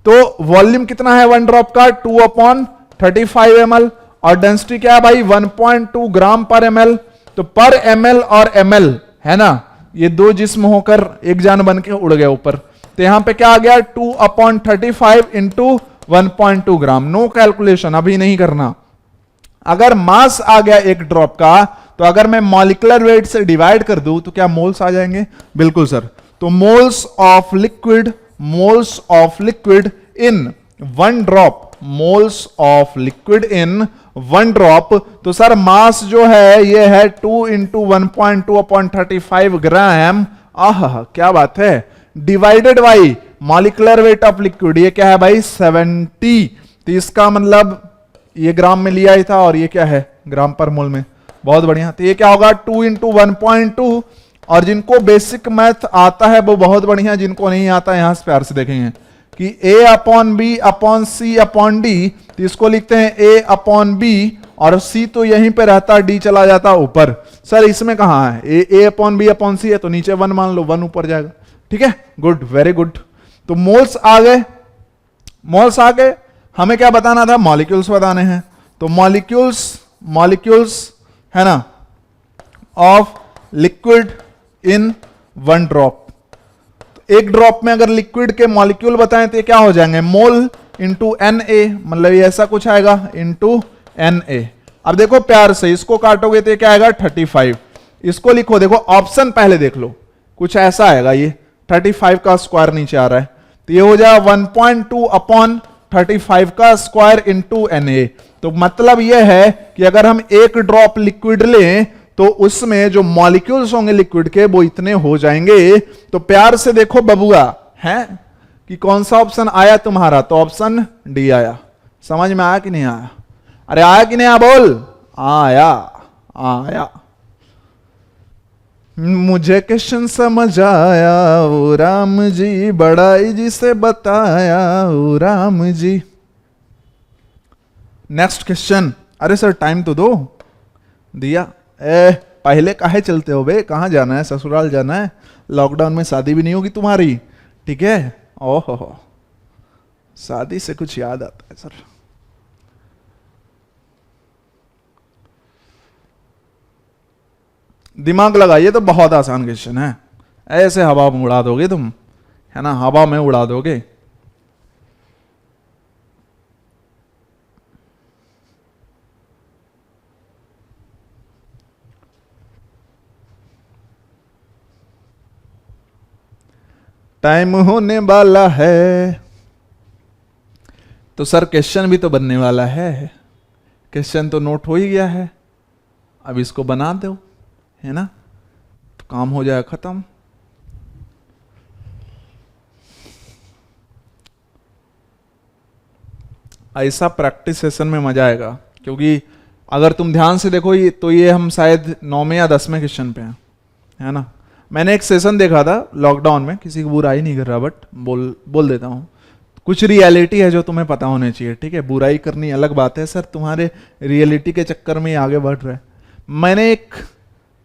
तो वॉल्यूम कितना है वन ड्रॉप का, 2/35 ml, और डेंसिटी क्या है भाई, 1.2 ग्राम पर ml। तो पर ml और ml है ना, ये दो जिस्म होकर एक जान बन के उड़ गए ऊपर, तो यहां पे क्या आ गया, 2/35 इंटू 1.2 ग्राम। नो कैलकुलेशन अभी नहीं करना। अगर मास आ गया एक ड्रॉप का, तो अगर मैं मॉलिक्यूलर वेट से डिवाइड कर दूं तो क्या मोल्स आ जाएंगे, बिल्कुल सर। तो moles of liquid, moles of liquid in one drop, moles of liquid in one drop, तो सर मास जो है ये है 2 इंटू 1.2/35 ग्राम। आह क्या बात है, divided by molecular weight of liquid, ये क्या है भाई 70, तो इसका मतलब ये ग्राम में लिया ही था और ये क्या है ग्राम पर मोल में, बहुत बढ़िया। तो ये क्या होगा 2 इंटू 1.2, और जिनको बेसिक मैथ आता है वो बहुत बढ़िया, जिनको नहीं आता यहां से प्यार से देखेंगे कि A/B/C/D, तो इसको लिखते हैं A/B, और C तो यहीं पे रहता, D चला जाता ऊपर। सर इसमें कहां है, A/B/C है तो नीचे 1 मान लो, 1 ऊपर जाएगा, ठीक है, गुड, वेरी गुड। तो मोल्स आ गए, मोल्स आ गए, हमें क्या बताना था, मॉलिक्यूल्स बताने हैं। तो मॉलिक्यूल्स है ना of liquid in one drop, तो एक ड्रॉप में अगर लिक्विड के मॉलिक्यूल बताएं तो ये क्या हो जाएंगे, मोल इंटू Na, मतलब ये ऐसा कुछ आएगा इंटू Na। अब देखो प्यार से इसको काटोगे तो ये क्या आएगा 35, इसको लिखो, देखो ऑप्शन पहले देख लो, कुछ ऐसा आएगा, ये 35 का स्क्वायर नीचे आ रहा है, तो ये हो जाएगा 1.2/35 का स्क्वायर इंटू Na। तो मतलब यह है कि अगर हम एक ड्रॉप लिक्विड लें तो उसमें जो मॉलिक्यूल्स होंगे लिक्विड के वो इतने हो जाएंगे। तो प्यार से देखो बबुआ है कि कौन सा ऑप्शन आया तुम्हारा, तो ऑप्शन डी आया। समझ में आया कि नहीं आया, अरे आया कि नहीं आया बोल, आया आया। मुझे क्वेश्चन समझ आया ओ राम जी, बड़ाई जी से बताया ओ राम जी। नेक्स्ट क्वेश्चन, अरे सर टाइम तो दो, दिया। पहले काहे चलते हो बे, कहां जाना है, ससुराल जाना है, लॉकडाउन में शादी भी नहीं होगी तुम्हारी, ठीक है। ओहो शादी से कुछ याद आता है सर, दिमाग लगाइए, तो बहुत आसान क्वेश्चन है, ऐसे हवा में उड़ा दोगे तुम, है ना, हवा में उड़ा दोगे। टाइम होने वाला है। तो सर क्वेश्चन भी तो बनने वाला है। क्वेश्चन तो नोट हो ही गया है, अब इसको बना दो, है ना, तो काम हो जाए खत्म। ऐसा प्रैक्टिस सेशन में मजा आएगा, क्योंकि अगर तुम ध्यान से देखो ये तो ये हम शायद 9वें या 10वें क्वेश्चन पे हैं, है ना। मैंने एक सेशन देखा था लॉकडाउन में, किसी को बुराई नहीं कर रहा, बट बोल देता हूँ, कुछ रियलिटी है जो तुम्हें पता होने चाहिए, ठीक है। बुराई करनी अलग बात है, सर तुम्हारे रियलिटी के चक्कर में आगे बढ़ रहे। मैंने एक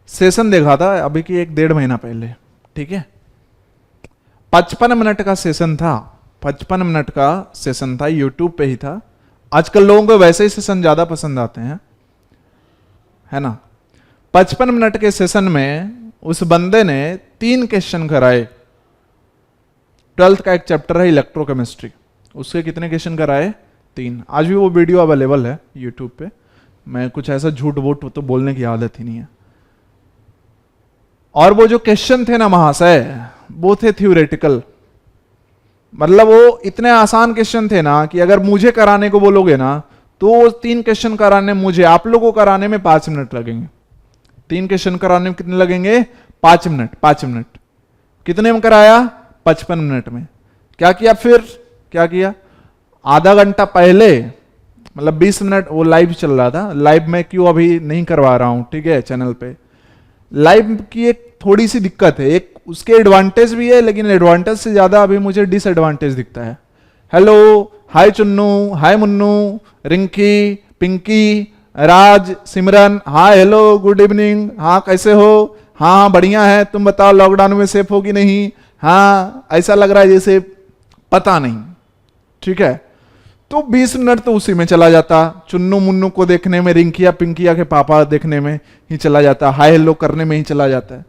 सेशन देखा था अभी की 1-1.5 महीना पहले, ठीक है। 55 मिनट का सेशन था, 55 मिनट का सेशन था, यूट्यूब पे ही था। आजकल लोगों को वैसे ही सेशन ज्यादा पसंद आते हैं, है ना। 55 मिनट के सेशन में उस बंदे ने 3 क्वेश्चन कराए। 12th का एक चैप्टर है इलेक्ट्रोकेमिस्ट्री, उसके कितने क्वेश्चन कराए? 3। आज भी वो वीडियो अवेलेबल है यूट्यूब पे। मैं कुछ ऐसा झूठ वूठ तो बोलने की आदत ही नहीं है। और वो जो क्वेश्चन थे ना महाशय, वो थे थ्योरेटिकल, मतलब वो इतने आसान क्वेश्चन थे ना कि अगर मुझे कराने को बोलोगे ना तो 3 क्वेश्चन कराने मुझे, आप लोगों को कराने में 5 मिनट लगेंगे। 3 क्वेश्चन कराने में कितने लगेंगे? 5 मिनट। 5 मिनट कितने में कराया? 55 मिनट में। क्या किया फिर? क्या किया? आधा घंटा पहले, मतलब 20 मिनट वो लाइव चल रहा था। लाइव में क्यों अभी नहीं करवा रहा हूं, ठीक है, चैनल पे। लाइव की एक थोड़ी सी दिक्कत है, एक उसके एडवांटेज भी है, लेकिन एडवांटेज से ज्यादा अभी मुझे डिसएडवांटेज दिखता है। हेलो, हाय चुन्नू, हाय मुन्नू, रिंकी, पिंकी, राज, सिमरन, हाँ हेलो, गुड इवनिंग, हाँ कैसे हो? हाँ बढ़िया है, तुम बताओ लॉकडाउन में सेफ हो कि नहीं? हाँ ऐसा लग रहा है जैसे पता नहीं, ठीक है। तो 20 मिनट तो उसी में चला जाता, चुन्नू मुन्नू को देखने में, रिंकिया पिंकिया के पापा देखने में ही चला जाता, हाय हेलो करने में ही चला जाता है।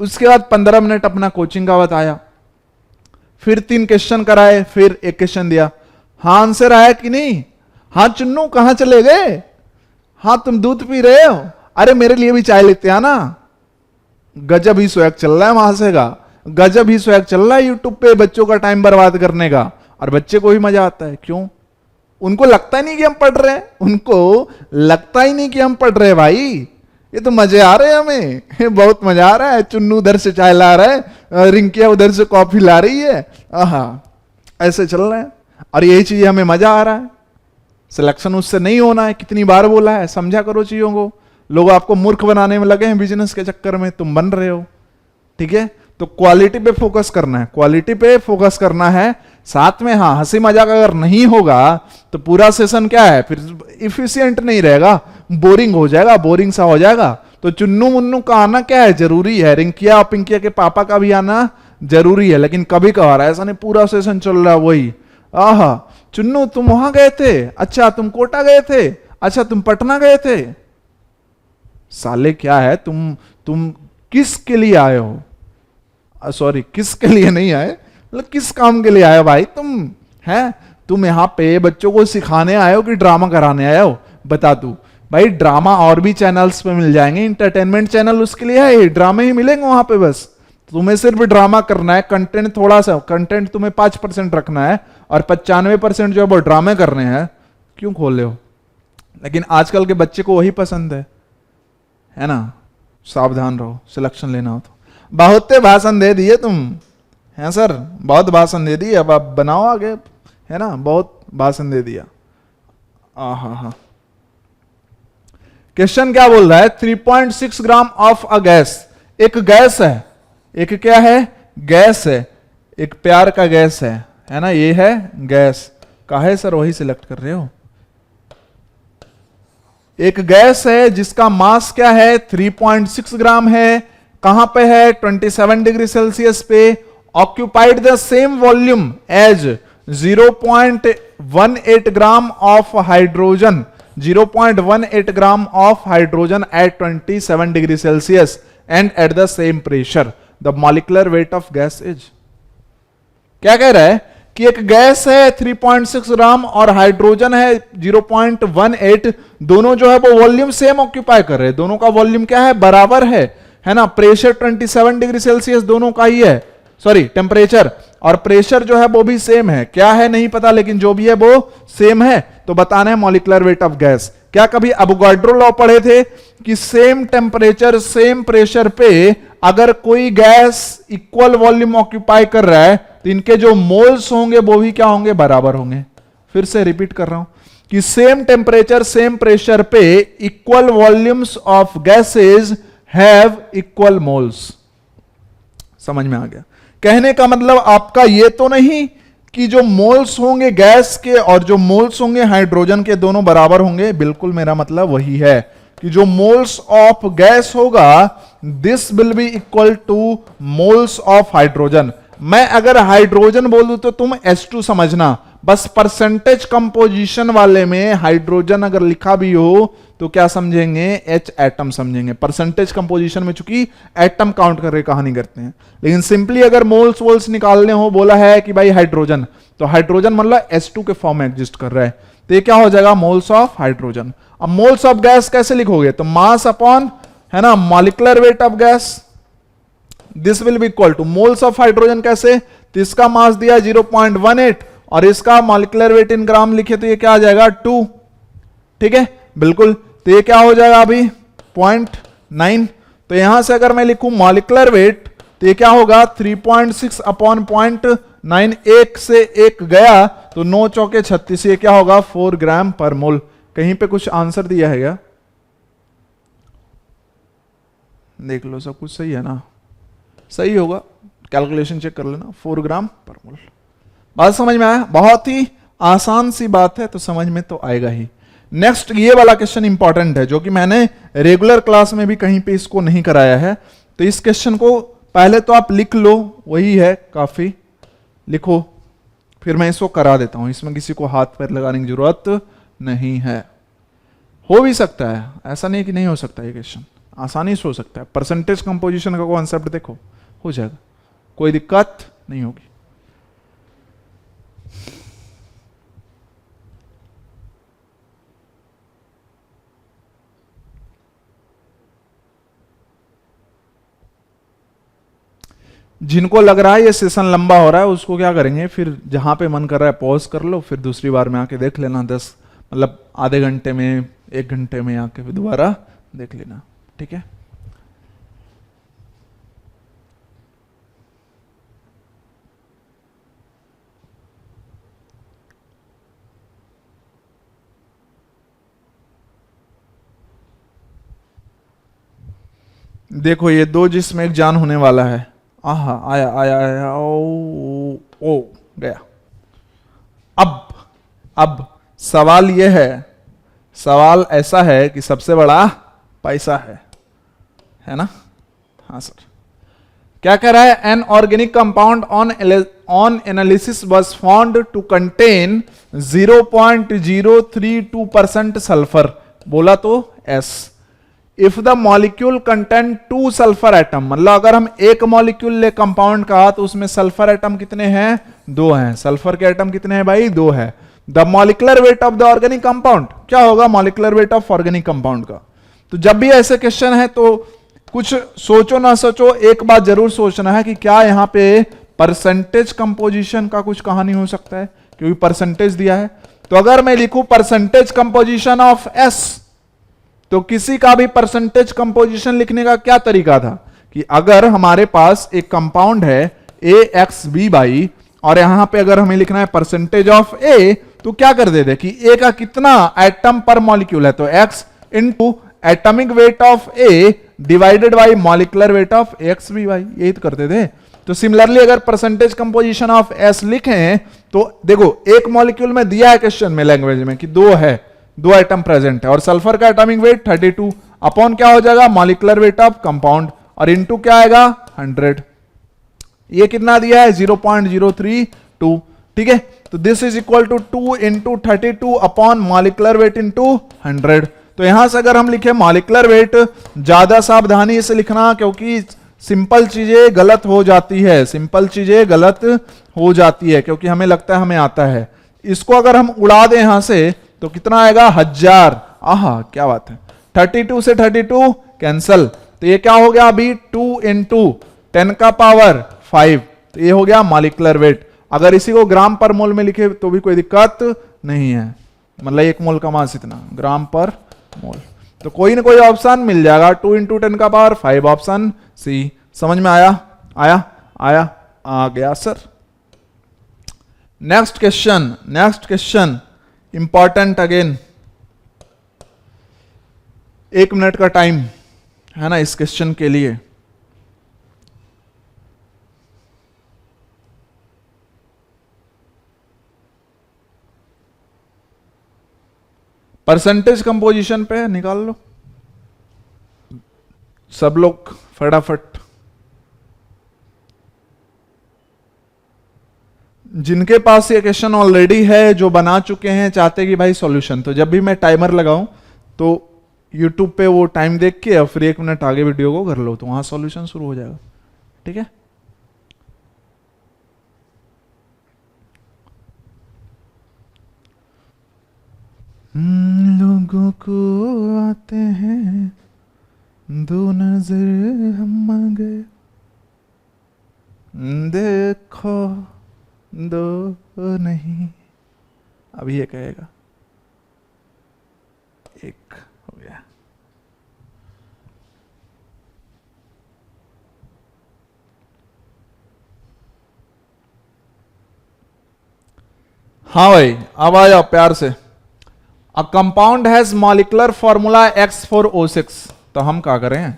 उसके बाद 15 मिनट अपना कोचिंग का बताया, फिर 3 क्वेश्चन कराए, फिर एक क्वेश्चन दिया, हाँ आंसर आया कि नहीं? हाँ चुन्नू कहां चले गए? हाँ तुम दूध पी रहे हो? अरे मेरे लिए भी चाय लेते आना। गजब ही स्वैग चल रहा है वहां से का, गजब ही स्वैग चल रहा है यूट्यूब पे बच्चों का टाइम बर्बाद करने का, और बच्चे को भी मजा आता है। क्यों? उनको लगता ही नहीं कि हम पढ़ रहे हैं, उनको लगता ही नहीं कि हम पढ़ रहे हैं भाई, ये तो मजे आ रहे हैं हमें, ये बहुत मजा आ रहा है। चुन्नू उधर से चाय ला रहा है, रिंकिया उधर से कॉफी ला रही है, आहा ऐसे चल रहे हैं, और यही चीज हमें मजा आ रहा है। सिलेक्शन उससे नहीं होना है, कितनी बार बोला है, समझा करो चीजों को। लोग आपको मूर्ख बनाने में लगे हैं बिजनेस के चक्कर में, तुम बन रहे हो, ठीक है। तो क्वालिटी पे फोकस करना है, क्वालिटी पे फोकस करना है। साथ में हाँ हंसी मजाक अगर नहीं होगा तो पूरा सेशन क्या है, फिर इफिशिएंट नहीं रहेगा, बोरिंग हो जाएगा, बोरिंग सा हो जाएगा। तो चुन्नू मुन्नू का आना क्या है, जरूरी है। रिंकिया और पिंकिया के पापा का भी आना जरूरी है, लेकिन कभी कभार, ऐसा नहीं पूरा सेशन चल रहा है वही। आहा चुन्नू तुम वहां गए थे, अच्छा तुम कोटा गए थे, अच्छा तुम पटना गए थे। साले क्या है, तुम किसके लिए आए हो? सॉरी किसके लिए नहीं आए, मतलब किस काम के लिए आए हो भाई तुम? हैं तुम यहाँ पे बच्चों को सिखाने आए हो कि ड्रामा कराने आए हो? बता तू भाई, ड्रामा और भी चैनल्स पे मिल जाएंगे, इंटरटेनमेंट चैनल उसके लिए है, ड्रामे ही मिलेंगे वहां पे। बस तुम्हें सिर्फ ड्रामा करना है, कंटेंट थोड़ा सा, कंटेंट तुम्हें 5% रखना है और 95% जो है वो ड्रामे करने हैं। क्यों खोले हो? लेकिन आजकल के बच्चे को वही पसंद है ना। सावधान रहो, सिलेक्शन लेना हो तो। बहुत भाषण दे दिए तुम, हैं सर, बहुत भाषण दे दिए, अब आप बनाओ आगे, है ना, बहुत भाषण दे दिया। हाँ क्वेश्चन क्या बोल रहा है? 3.6 ग्राम ऑफ अ गैस, एक गैस है, एक क्या है? गैस है, एक प्यार का गैस है ना, ये है गैस का है सर, वही सिलेक्ट कर रहे हो। एक गैस है जिसका मास क्या है? 3.6 ग्राम है। कहां पे है? 27 डिग्री सेल्सियस पे। Occupied the same volume as 0.18 gram of hydrogen, 0.18 gram of hydrogen at 27 degree celsius and at the same pressure, the molecular weight of gas is. क्या कह रहा है कि एक गैस है 3.6 ग्राम और हाइड्रोजन है 0.18, दोनों जो है वो वॉल्यूम सेम ऑक्यूपाई कर रहे हैं, दोनों का वॉल्यूम क्या है? बराबर है ना। प्रेशर 27 डिग्री सेल्सियस दोनों का ही है, सॉरी टेम्परेचर, और प्रेशर जो है वो भी सेम है, क्या है नहीं पता, लेकिन जो भी है वो सेम है, तो बताना है मॉलिक्यूलर वेट ऑफ गैस। क्या कभी अवोगाड्रो लॉ पढ़े थे कि सेम टेम्परेचर सेम प्रेशर पे अगर कोई गैस इक्वल वॉल्यूम ऑक्यूपाई कर रहा है तो इनके जो मोल्स होंगे वो भी क्या होंगे, बराबर होंगे। फिर से रिपीट कर रहा हूं कि सेम टेम्परेचर सेम प्रेशर पे equal volumes of gases have equal moles. समझ में आ गया? कहने का मतलब आपका ये तो नहीं कि जो मोल्स होंगे गैस के और जो मोल्स होंगे हाइड्रोजन के दोनों बराबर होंगे, बिल्कुल मेरा मतलब वही है कि जो मोल्स ऑफ गैस होगा this will be equal two moles of hydrogen. मैं अगर हाइड्रोजन बोल दूं तो तुम H2 समझना, बस परसेंटेज कंपोजिशन वाले में हाइड्रोजन अगर लिखा भी हो तो क्या समझेंगे, H एटम समझेंगे। परसेंटेज कंपोजिशन में चूंकि एटम काउंट करके कहानी करते हैं, लेकिन सिंपली अगर मोल्स वोल्स निकालने हो, बोला है कि भाई हाइड्रोजन, तो हाइड्रोजन मतलब H2 के फॉर्म में एग्जिस्ट कर रहा है, तो ये क्या हो जाएगा, मोल्स ऑफ हाइड्रोजन। अब मोल्स ऑफ गैस कैसे लिखोगे, तो मास अपॉन है ना molecular weight of gas, this will be equal two moles of hydrogen कैसे, तो इसका मास दिया 0.18 और इसका मॉलिक्यूलर वेट इन ग्राम लिखे तो ये क्या आ जाएगा 2। ठीक है, बिल्कुल, तो ये क्या हो जाएगा अभी 0.9। तो यहां से अगर मैं लिखूं मॉलिक्यूलर वेट तो ये क्या होगा 3.6 अपॉन 0.9, एक से एक गया तो 9 चौके 36, ये क्या होगा 4 ग्राम पर मोल। कहीं पे कुछ आंसर दिया है क्या, देख लो सब कुछ सही है ना, सही होगा, कैलकुलेशन चेक कर लेना, 4 ग्राम पर मोल। बात समझ में आया? बहुत ही आसान सी बात है, तो समझ में तो आएगा ही। नेक्स्ट ये वाला क्वेश्चन इंपॉर्टेंट है, जो कि मैंने रेगुलर क्लास में भी कहीं पे इसको नहीं कराया है, तो इस क्वेश्चन को पहले तो आप लिख लो, वही है काफी, लिखो, फिर मैं इसको करा देता हूं, इसमें किसी को हाथ पैर लगाने की जरूरत नहीं है। हो भी सकता है, ऐसा नहीं कि नहीं हो सकता, ये क्वेश्चन आसानी से हो सकता है। परसेंटेज कंपोजिशन का कॉन्सेप्ट देखो, हो जाएगा, कोई दिक्कत नहीं होगी। जिनको लग रहा है ये सेशन लंबा हो रहा है उसको क्या करेंगे, फिर जहां पे मन कर रहा है पॉज कर लो, फिर दूसरी बार में आके देख लेना, 10 मतलब आधे घंटे में 1 घंटे में आके फिर दोबारा देख लेना। ठीक है, देखो ये 2 जिसमें एक जान होने वाला है, आहा आया आया आया, ओ गया। अब सवाल ये है, सवाल ऐसा है कि सबसे बड़ा पैसा है ना? हाँ सर, क्या कह रहा है, an organic compound on analysis was found to contain 0.032% sulphur, बोला तो S। If the molecule contain 2 sulphur atom, मतलब अगर हम एक मॉलिक्यूल ले कंपाउंड का तो उसमें सल्फर एटम कितने हैं, 2 हैं। सल्फर के एटम कितने हैं भाई, 2 है। The molecular weight of the organic compound, क्या होगा molecular weight of organic compound का। तो जब भी ऐसे क्वेश्चन है तो कुछ सोचो ना सोचो, एक बात जरूर सोचना है कि क्या यहां पे परसेंटेज कंपोजिशन का कुछ कहानी हो सकता है, क्योंकि परसेंटेज दिया है। तो अगर मैं लिखूं परसेंटेज कंपोजिशन ऑफ S, तो किसी का भी परसेंटेज कंपोजिशन लिखने का क्या तरीका था कि अगर हमारे पास एक कंपाउंड है AXB और यहां पे अगर हमें लिखना है परसेंटेज ऑफ A, तो क्या कर देते कि A का कितना एटम पर मॉलिक्यूल है, तो X into atomic weight of A divided by molecular weight of AXB, यही तो करते थे। तो सिमिलरली अगर परसेंटेज कंपोजिशन ऑफ S लिखें तो देखो एक मॉलिक्यूल में दिया है क्वेश्चन में लैंग्वेज में कि 2 है, 2 आइटम प्रेजेंट है, और सल्फर का एटॉमिक वेट 32 अपॉन क्या हो जाएगा मॉलिक्यूलर वेट ऑफ कंपाउंड, और इनटू क्या आएगा 100। ये कितना दिया है 0.032। ठीक है, तो this is equal to 2 into 32 upon molecular weight into 100। तो यहां से अगर हम लिखे मॉलिक्यूलर वेट, ज्यादा सावधानी से लिखना क्योंकि सिंपल चीजें गलत हो जाती है, सिंपल चीजें गलत हो जाती है, क्योंकि हमें लगता है हमें आता है। इसको अगर हम उड़ा दें यहां से तो कितना आएगा 1000। आहा क्या बात है, 32 से 32 कैंसल, तो ये क्या हो गया अभी 2 इंटू 10 का पावर 5, तो ये हो गया मॉलिक्यूलर वेट। अगर इसी को ग्राम पर मोल में लिखे तो भी कोई दिक्कत नहीं है, मतलब 1 मोल का मास इतना ग्राम पर मोल। तो कोई ना कोई ऑप्शन मिल जाएगा, 2 × 10⁵ ऑप्शन सी। समझ में आया? आया आ गया sir. Next question important again. 1 minute का टाइम है ना इस क्वेश्चन के लिए। परसेंटेज कंपोजिशन पे निकाल लो सब लोग फटाफट। जिनके पास ये क्वेश्चन ऑलरेडी है, जो बना चुके हैं, चाहते कि भाई सॉल्यूशन, तो जब भी मैं टाइमर लगाऊं तो YouTube पे वो टाइम देख के और फिर 1 मिनट आगे वीडियो को कर लो, तो वहां सॉल्यूशन शुरू हो जाएगा। ठीक है, लोगों को आते हैं 2 नजर हम मांगे, देखो 2 नहीं, अभी ये कहेगा 1 हो गया। हाँ भाई, अब आ जाओ प्यार से। A compound has molecular formula X4O6, तो हम क्या करें?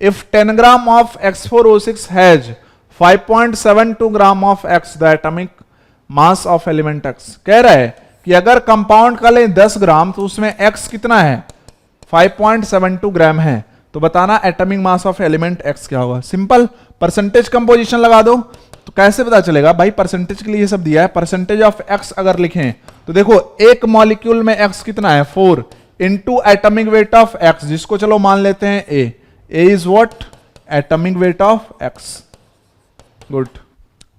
If 10 gram of X4O6 has 5.72 gram of X, the atomic mass of element X। कह रहा है कि अगर कंपाउंड का लें 10 ग्राम तो उसमें X कितना है? 5.72 ग्राम है। तो बताना atomic mass of element X क्या होगा। सिंपल, परसेंटेज कंपोजिशन लगा दो। तो कैसे पता चलेगा भाई? परसेंटेज के लिए ये सब दिया है। परसेंटेज ऑफ X अगर लिखें तो देखो, एक मॉलिक्यूल में X कितना है? 4 into atomic weight of X, जिसको चलो मान लेते हैं A is what? Atomic weight of X। Good.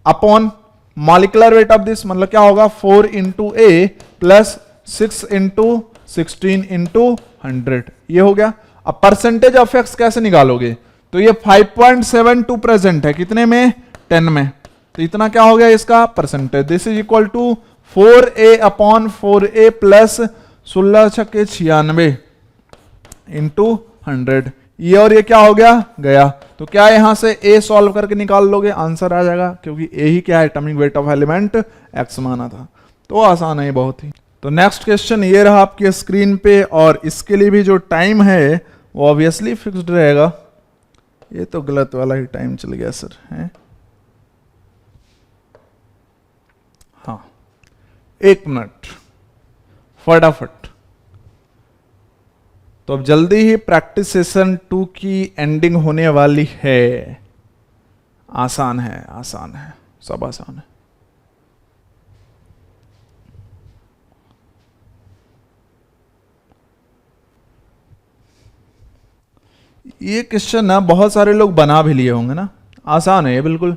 Upon molecular weight of this, मतलब क्या होगा? 4 into A plus 6 into 16 into 100, ये हो गया। अब परसेंटेज ऑफ X कैसे निकालोगे? तो ये 5.72 प्रेजेंट है कितने में? 10 में, तो इतना क्या हो गया इसका percentage? This is equal to 4A upon 4A plus 16 छक्के 96 इंटू 100। ये और ये क्या हो गया? गया। तो क्या यहां से A सॉल्व करके निकाल लोगे? आंसर आ जाएगा, क्योंकि A ही क्या है? Atomic weight of element X माना था। तो आसान है बहुत ही। तो नेक्स्ट क्वेश्चन ये रहा आपकी स्क्रीन पे, और इसके लिए भी जो टाइम है वो ऑब्वियसली फिक्स्ड रहेगा। ये तो गलत वाला ही टाइम चल गया सर, है? हाँ, 1 मिनट फटाफट। तो अब जल्दी ही प्रैक्टिस सेशन 2 की एंडिंग होने वाली है। आसान है, आसान है, सब आसान है। ये क्वेश्चन ना बहुत सारे लोग बना भी लिए होंगे ना, आसान है ये बिल्कुल।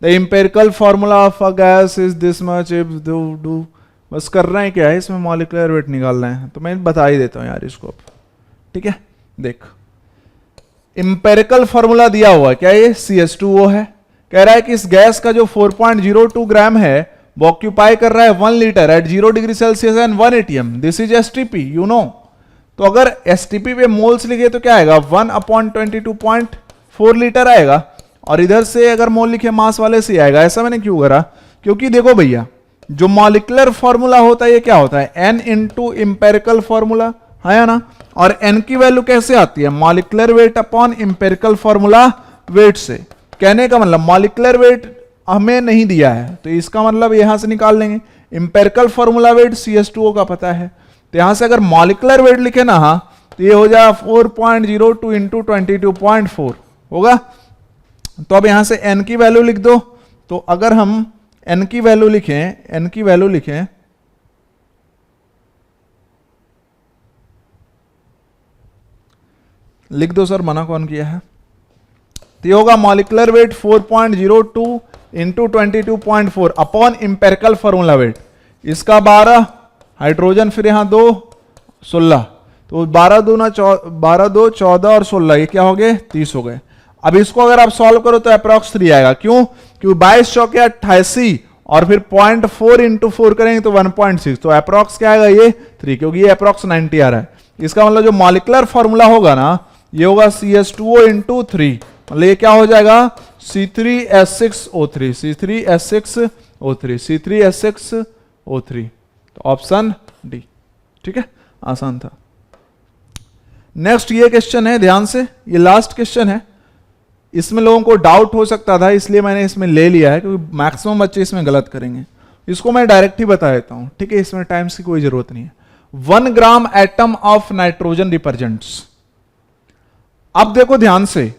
The empirical formula of a gas is this much if do, बस कर रहे हैं क्या है इसमें? मॉलिक्यूलर वेट निकालना है, तो मैं बता ही देता हूं यार इसको अब। ठीक है, देख एम्पेरिकल फॉर्मूला दिया हुआ क्या? ये CH2O है। कह रहा है कि इस गैस का जो 4.02 ग्राम है वो ऑक्यूपाई कर रहा है 1 litre at 0 degree celsius and 1 atm। This is STP, you know. तो अगर STP पे मोल्स लिखे तो क्या आएगा? 1/22.4 लीटर आएगा, और इधर से अगर मोल लिखे मास वाले से आएगा। ऐसा मैंने क्यों करा? क्योंकि देखो भैया, जो मॉलिक्यूलर फॉर्मूला होता है ये क्या होता है? N इंटू एम्पेरिकल फॉर्मूला, है ना? और N की वैल्यू कैसे आती है? Molecular weight upon empirical formula wait से। कहने का मतलब मॉलिक्यूलर वेट हमें नहीं दिया है, तो इसका मतलब यहां से निकाल लेंगे। एम्पेरिकल फॉर्मूला वेट CH2O का पता है, तो यहां से अगर मॉलिक्यूलर वेट लिखे ना, हाँ, तो ये हो जाएगा 4.02 इंटू 22.4 होगा। तो अब यहां से N की वैल्यू लिख दो। तो अगर हम N की वैल्यू लिखें, लिख दो सर, मना कौन किया है? तो ये होगा molecular weight 4.02 into 22.4 upon empirical formula wait. इसका 12, हाइड्रोजन फिर यहां 2, 16, तो 12 2 14 और 16, ये क्या हो गए? 30 हो गए। अब इसको अगर आप सॉल्व करो तो अप्रॉक्स 3 आएगा। क्यों? क्योंकि 22 चौके 88 और फिर 0.4 इंटू 4 करेंगे तो 1.6, तो अप्रॉक्स क्या आएगा ये 3, क्योंकि ये अप्रॉक्स 90 आ रहा है। इसका मतलब जो मॉलिक्यूलर फॉर्मूला होगा ना ये होगा CH2O इंटू 3, मतलब ये क्या हो जाएगा C3H6O3, C3H6O3, C3H6O3, तो ऑप्शन डी। ठीक है, आसान था। नेक्स्ट ये क्वेश्चन है, ध्यान से, ये लास्ट क्वेश्चन है। इसमें लोगों को डाउट हो सकता था, इसलिए मैंने इसमें ले लिया है, क्योंकि मैक्सिमम बच्चे इसमें गलत करेंगे। इसको मैं डायरेक्ट ही बता देता हूं, ठीक है, इसमें टाइम्स की कोई जरूरत नहीं है। 1 gram atom of nitrogen represents. अब देखो ध्यान से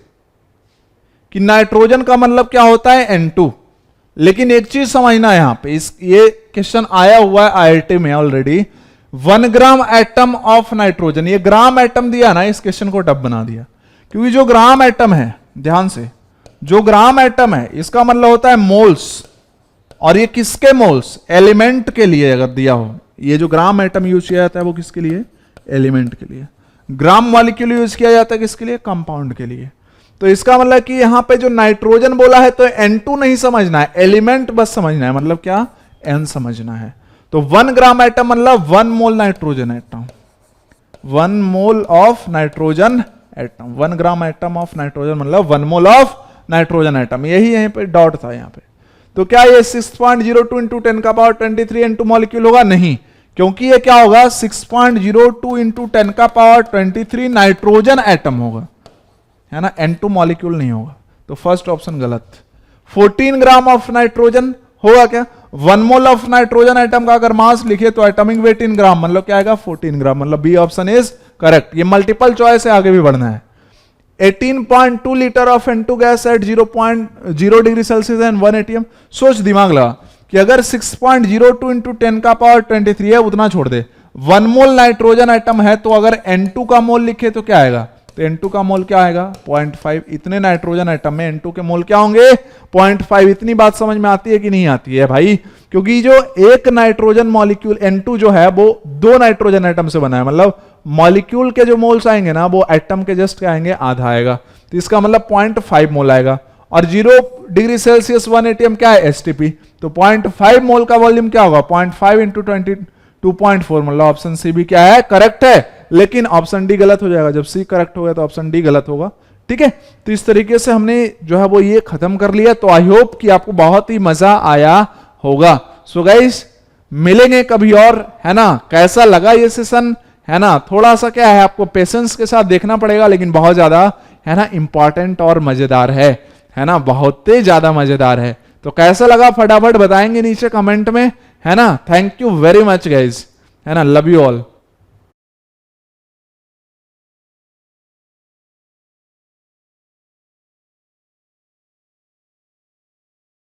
कि नाइट्रोजन का मतलब क्या होता है N2, लेकिन एक चीज समझना है यहां पे, ये क्वेश्चन आया हुआ है IIT में already. 1 gram atom of nitrogen, ये ग्राम एटम दिया ना, इस क्वेश्चन को टफ बना दिया, क्योंकि जो ग्राम एटम है, ध्यान से, जो ग्राम एटम है इसका मतलब होता है मोल्स, और ये किसके मोल्स? एलिमेंट के लिए अगर दिया हो, ये जो ग्राम एटम यूज किया जाता है वो किसके लिए? एलिमेंट के लिए। ग्राम मॉलिक्यूल यूज किया जाता है किसके लिए? कंपाउंड के लिए। तो इसका मतलब कि यहां पे जो नाइट्रोजन बोला है तो N2 नहीं समझना है, एलिमेंट बस समझना है, मतलब क्या? N समझना है। तो 1 ग्राम एटम मतलब 1 mole nitrogen atom, 1 mole of nitrogen atom, 1 gram atom of nitrogen मतलब 1 मोल ऑफ नाइट्रोजन एटम। यही यहीं पे डॉट था यहां पे। तो क्या ये 6.02 इंटू 10 का पावर 23 इंटू मॉलिक्यूल होगा? नहीं, क्योंकि ये क्या होगा? 6.02 इंटू 10 का पावर 23 नाइट्रोजन एटम होगा, है ना, N2 मॉलिक्यूल नहीं होगा। तो फर्स्ट ऑप्शन गलत। 14 ग्राम ऑफ नाइट्रोजन होगा क्या? 1 मोल ऑफ नाइट्रोजन एटम का अगर मास लिखे तो एटॉमिक वेट इन ग्राम, मतलब क्या आएगा? 14 ग्राम, मतलब बी ऑप्शन इज करेक्ट। ये मल्टीपल चॉइस है, आगे भी बढ़ना है। 18.2 litre of N2 gas at 0.0 degree celsius and 1 atm। सोच, दिमाग लगा कि अगर 6.02 इंटू 10 का पावर 23 है, उतना छोड़ दे, 1 मोल नाइट्रोजन एटम है, तो अगर N2 का मोल लिखे तो क्या आएगा? तो N2 का मोल क्या आएगा? 0.5। इतने नाइट्रोजन एटम में N2 के मोल क्या होंगे? 0.5। इतनी बात समझ में आती है कि नहीं आती है भाई? क्योंकि जो एक नाइट्रोजन मॉलिक्यूल N2 जो है वो 2 नाइट्रोजन एटम से बना है, मतलब मॉलिक्यूल के जो मोल्स आएंगे ना वो एटम के जस्ट क्या आएंगे? आधा आएगा। तो इसका मतलब 0.5 मोल आएगा। और 0 डिग्री सेल्सियस 1 atm क्या है? STP। तो 0.5 मोल का वॉल्यूम क्या होगा? 0.5 इंटू 22.4, मतलब ऑप्शन सी भी क्या है? करेक्ट है। लेकिन ऑप्शन डी गलत हो जाएगा। जब सी करेक्ट हो गया तो ऑप्शन डी गलत होगा। ठीक है, तो इस तरीके से हमने जो है वो ये खत्म कर लिया। तो आई होप कि आपको बहुत ही मजा आया होगा। सो गाइस, मिलेंगे कभी और, है ना। कैसा लगा ये सेशन, है ना? थोड़ा सा क्या है, आपको पेशेंस के साथ देखना पड़ेगा, लेकिन बहुत ज्यादा, है ना, इंपॉर्टेंट और मजेदार है ना, बहुत ही ज्यादा मजेदार है। तो कैसा लगा फटाफट बताएंगे नीचे कमेंट में, है ना। Thank you very much guys, है ना। Love you all.